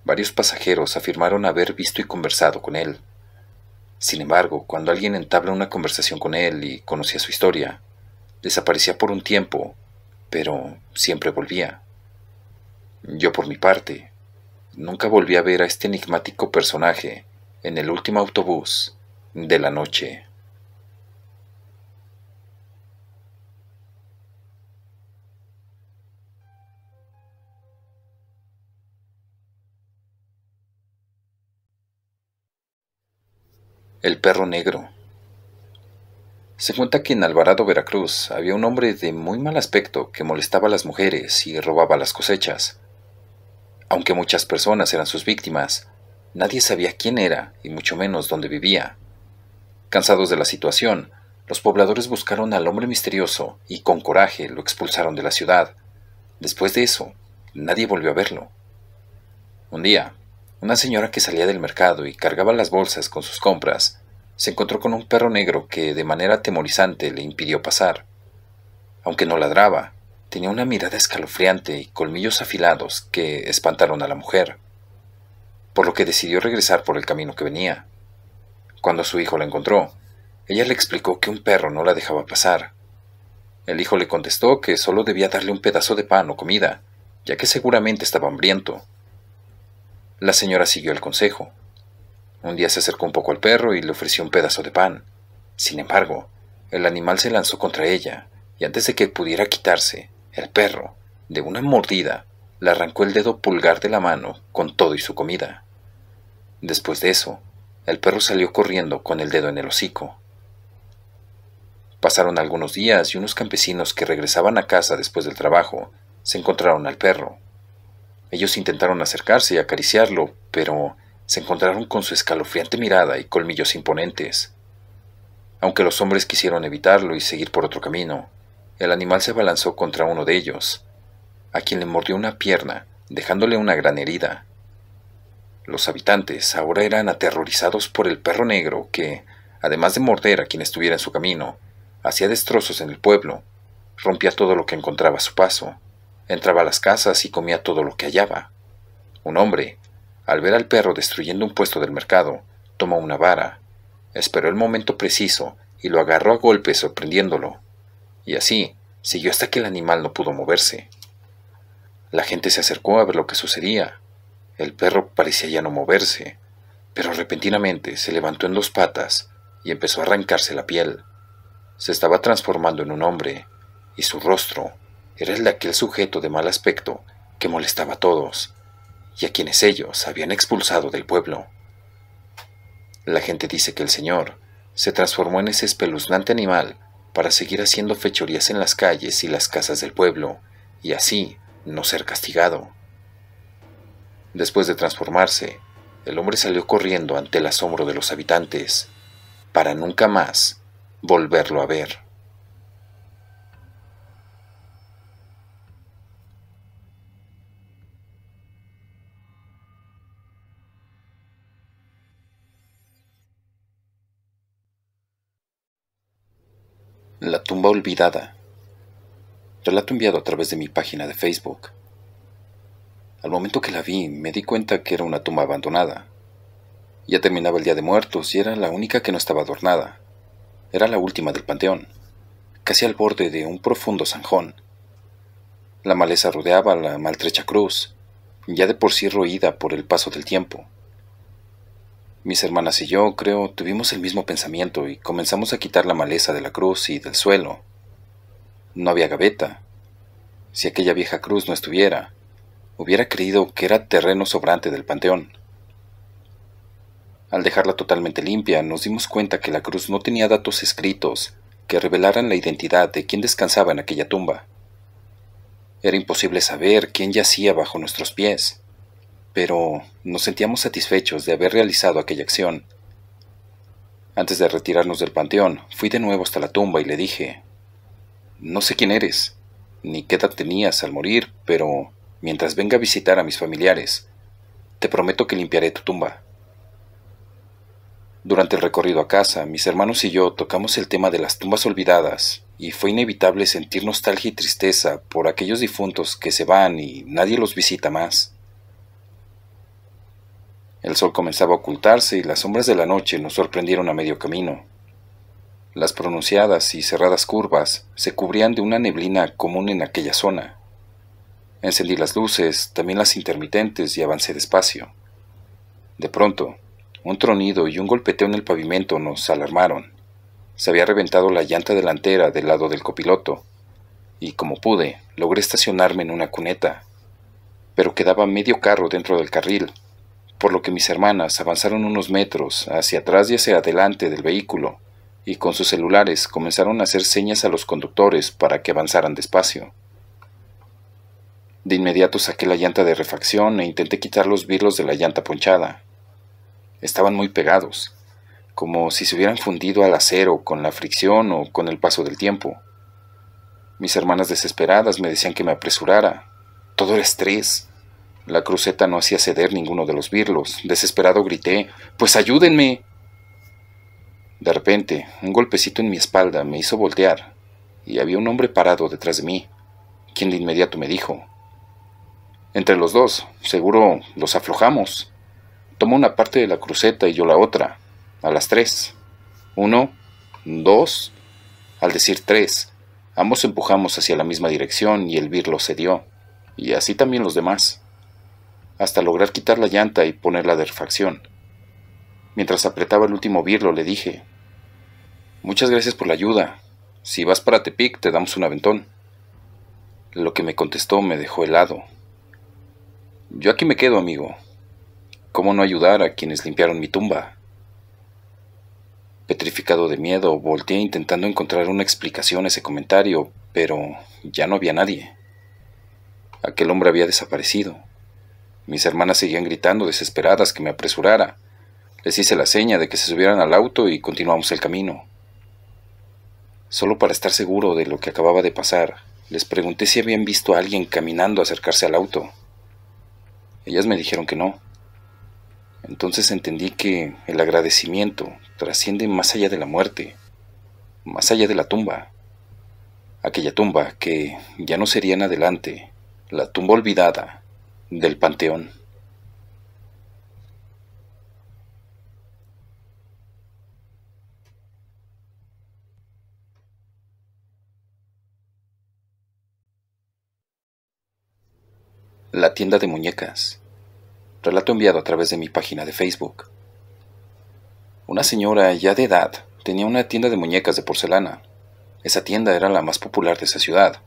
varios pasajeros afirmaron haber visto y conversado con él. Sin embargo, cuando alguien entabla una conversación con él y conocía su historia, desaparecía por un tiempo, pero siempre volvía. Yo, por mi parte, nunca volví a ver a este enigmático personaje en el último autobús de la noche. El perro negro. Se cuenta que en Alvarado, Veracruz, había un hombre de muy mal aspecto que molestaba a las mujeres y robaba las cosechas. Aunque muchas personas eran sus víctimas, nadie sabía quién era y mucho menos dónde vivía. Cansados de la situación, los pobladores buscaron al hombre misterioso y con coraje lo expulsaron de la ciudad. Después de eso, nadie volvió a verlo. Un día, una señora que salía del mercado y cargaba las bolsas con sus compras, se encontró con un perro negro que de manera atemorizante le impidió pasar. Aunque no ladraba, tenía una mirada escalofriante y colmillos afilados que espantaron a la mujer, por lo que decidió regresar por el camino que venía. Cuando su hijo la encontró, ella le explicó que un perro no la dejaba pasar. El hijo le contestó que solo debía darle un pedazo de pan o comida, ya que seguramente estaba hambriento. La señora siguió el consejo. Un día se acercó un poco al perro y le ofreció un pedazo de pan. Sin embargo, el animal se lanzó contra ella, y antes de que pudiera quitarse, el perro, de una mordida, le arrancó el dedo pulgar de la mano con todo y su comida. Después de eso, el perro salió corriendo con el dedo en el hocico. Pasaron algunos días y unos campesinos que regresaban a casa después del trabajo se encontraron al perro. Ellos intentaron acercarse y acariciarlo, pero se encontraron con su escalofriante mirada y colmillos imponentes. Aunque los hombres quisieron evitarlo y seguir por otro camino, el animal se abalanzó contra uno de ellos, a quien le mordió una pierna, dejándole una gran herida. Los habitantes ahora eran aterrorizados por el perro negro que, además de morder a quien estuviera en su camino, hacía destrozos en el pueblo, rompía todo lo que encontraba a su paso, entraba a las casas y comía todo lo que hallaba. Un hombre, al ver al perro destruyendo un puesto del mercado, tomó una vara, esperó el momento preciso y lo agarró a golpes sorprendiéndolo. Y así siguió hasta que el animal no pudo moverse. La gente se acercó a ver lo que sucedía. El perro parecía ya no moverse, pero repentinamente se levantó en dos patas y empezó a arrancarse la piel. Se estaba transformando en un hombre, y su rostro era el de aquel sujeto de mal aspecto que molestaba a todos, y a quienes ellos habían expulsado del pueblo. La gente dice que el señor se transformó en ese espeluznante animal para seguir haciendo fechorías en las calles y las casas del pueblo, y así no ser castigado. Después de transformarse, el hombre salió corriendo ante el asombro de los habitantes, para nunca más volverlo a ver. La tumba olvidada. Relato enviado a través de mi página de Facebook. Al momento que la vi, me di cuenta que era una tumba abandonada. Ya terminaba el Día de Muertos y era la única que no estaba adornada. Era la última del panteón, casi al borde de un profundo zanjón. La maleza rodeaba la maltrecha cruz, ya de por sí roída por el paso del tiempo. Mis hermanas y yo, creo, tuvimos el mismo pensamiento y comenzamos a quitar la maleza de la cruz y del suelo. No había gaveta. Si aquella vieja cruz no estuviera, hubiera creído que era terreno sobrante del panteón. Al dejarla totalmente limpia, nos dimos cuenta que la cruz no tenía datos escritos que revelaran la identidad de quien descansaba en aquella tumba. Era imposible saber quién yacía bajo nuestros pies, pero nos sentíamos satisfechos de haber realizado aquella acción. Antes de retirarnos del panteón, fui de nuevo hasta la tumba y le dije: «No sé quién eres, ni qué edad tenías al morir, pero mientras venga a visitar a mis familiares, te prometo que limpiaré tu tumba». Durante el recorrido a casa, mis hermanos y yo tocamos el tema de las tumbas olvidadas, y fue inevitable sentir nostalgia y tristeza por aquellos difuntos que se van y nadie los visita más. El sol comenzaba a ocultarse y las sombras de la noche nos sorprendieron a medio camino. Las pronunciadas y cerradas curvas se cubrían de una neblina común en aquella zona. Encendí las luces, también las intermitentes, y avancé despacio. De pronto, un tronido y un golpeteo en el pavimento nos alarmaron. Se había reventado la llanta delantera del lado del copiloto, y como pude, logré estacionarme en una cuneta, pero quedaba medio carro dentro del carril, por lo que mis hermanas avanzaron unos metros hacia atrás y hacia adelante del vehículo, y con sus celulares comenzaron a hacer señas a los conductores para que avanzaran despacio. De inmediato saqué la llanta de refacción e intenté quitar los birlos de la llanta ponchada. Estaban muy pegados, como si se hubieran fundido al acero con la fricción o con el paso del tiempo. Mis hermanas desesperadas me decían que me apresurara. Todo era estrés. La cruceta no hacía ceder ninguno de los birlos. Desesperado grité: «¡Pues ayúdenme!». De repente, un golpecito en mi espalda me hizo voltear, y había un hombre parado detrás de mí, quien de inmediato me dijo: «Entre los dos, seguro los aflojamos. Toma una parte de la cruceta y yo la otra. A las 3. 1, 2». Al decir 3, ambos empujamos hacia la misma dirección y el birlo cedió, y así también los demás, hasta lograr quitar la llanta y ponerla de refacción. Mientras apretaba el último birlo le dije: «Muchas gracias por la ayuda. Si vas para Tepic te damos un aventón». Lo que me contestó me dejó helado. «Yo aquí me quedo, amigo. ¿Cómo no ayudar a quienes limpiaron mi tumba?». Petrificado de miedo, volteé intentando encontrar una explicación a ese comentario, pero ya no había nadie. Aquel hombre había desaparecido. Mis hermanas seguían gritando desesperadas que me apresurara. Les hice la seña de que se subieran al auto y continuamos el camino. Solo para estar seguro de lo que acababa de pasar, les pregunté si habían visto a alguien caminando acercarse al auto. Ellas me dijeron que no. Entonces entendí que el agradecimiento trasciende más allá de la muerte, más allá de la tumba. Aquella tumba que ya no sería en adelante la tumba olvidada del panteón. La tienda de muñecas. Relato enviado a través de mi página de Facebook. Una señora ya de edad tenía una tienda de muñecas de porcelana. Esa tienda era la más popular de esa ciudad,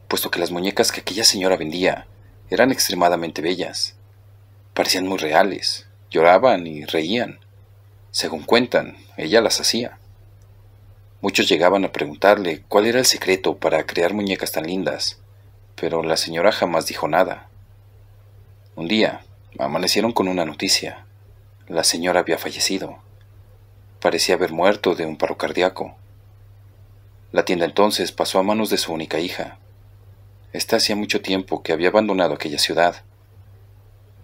puesto que las muñecas que aquella señora vendía eran extremadamente bellas. Parecían muy reales, lloraban y reían. Según cuentan, ella las hacía. Muchos llegaban a preguntarle cuál era el secreto para crear muñecas tan lindas, pero la señora jamás dijo nada. Un día, amanecieron con una noticia. La señora había fallecido. Parecía haber muerto de un paro cardíaco. La tienda entonces pasó a manos de su única hija. Esta hacía mucho tiempo que había abandonado aquella ciudad.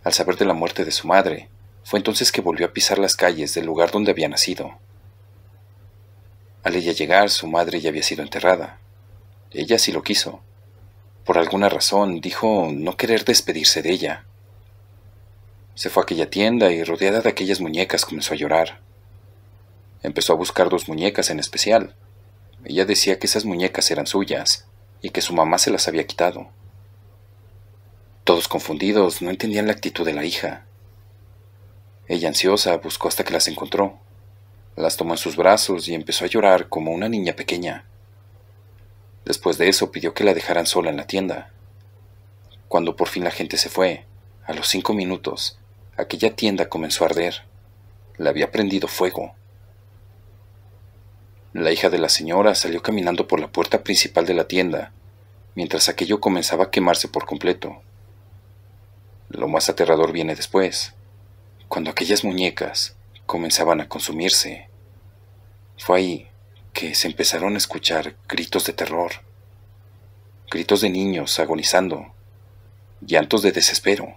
Al saber de la muerte de su madre, fue entonces que volvió a pisar las calles del lugar donde había nacido. Al ella llegar, su madre ya había sido enterrada. Ella sí lo quiso. Por alguna razón, dijo no querer despedirse de ella. Se fue a aquella tienda y, rodeada de aquellas muñecas, comenzó a llorar. Empezó a buscar 2 muñecas en especial. Ella decía que esas muñecas eran suyas y que su mamá se las había quitado. Todos confundidos, no entendían la actitud de la hija. Ella, ansiosa, buscó hasta que las encontró. Las tomó en sus brazos y empezó a llorar como una niña pequeña. Después de eso pidió que la dejaran sola en la tienda. Cuando por fin la gente se fue, a los 5 minutos, aquella tienda comenzó a arder. Le había prendido fuego. La hija de la señora salió caminando por la puerta principal de la tienda, mientras aquello comenzaba a quemarse por completo. Lo más aterrador viene después, cuando aquellas muñecas comenzaban a consumirse. Fue ahí que se empezaron a escuchar gritos de terror, gritos de niños agonizando, llantos de desespero.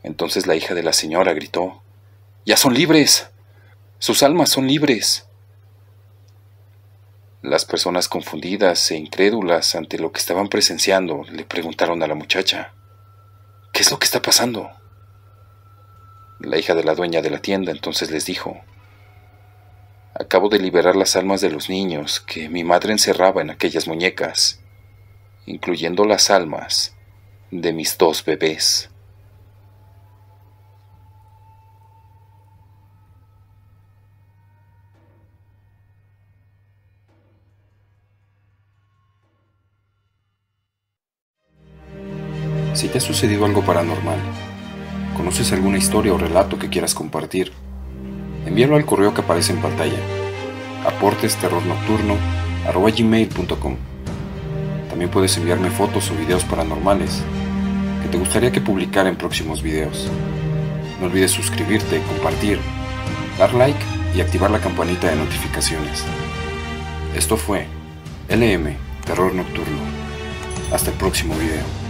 Entonces la hija de la señora gritó: ¡Ya son libres! ¡Sus almas son libres! Las personas confundidas e incrédulas ante lo que estaban presenciando le preguntaron a la muchacha: ¿qué es lo que está pasando? La hija de la dueña de la tienda entonces les dijo: acabo de liberar las almas de los niños que mi madre encerraba en aquellas muñecas, incluyendo las almas de mis 2 bebés. Si te ha sucedido algo paranormal, conoces alguna historia o relato que quieras compartir, envíalo al correo que aparece en pantalla, aportesterrornocturno@gmail.com. También puedes enviarme fotos o videos paranormales que te gustaría que publicara en próximos videos. No olvides suscribirte, compartir, dar like y activar la campanita de notificaciones. Esto fue LM Terror Nocturno. Hasta el próximo video.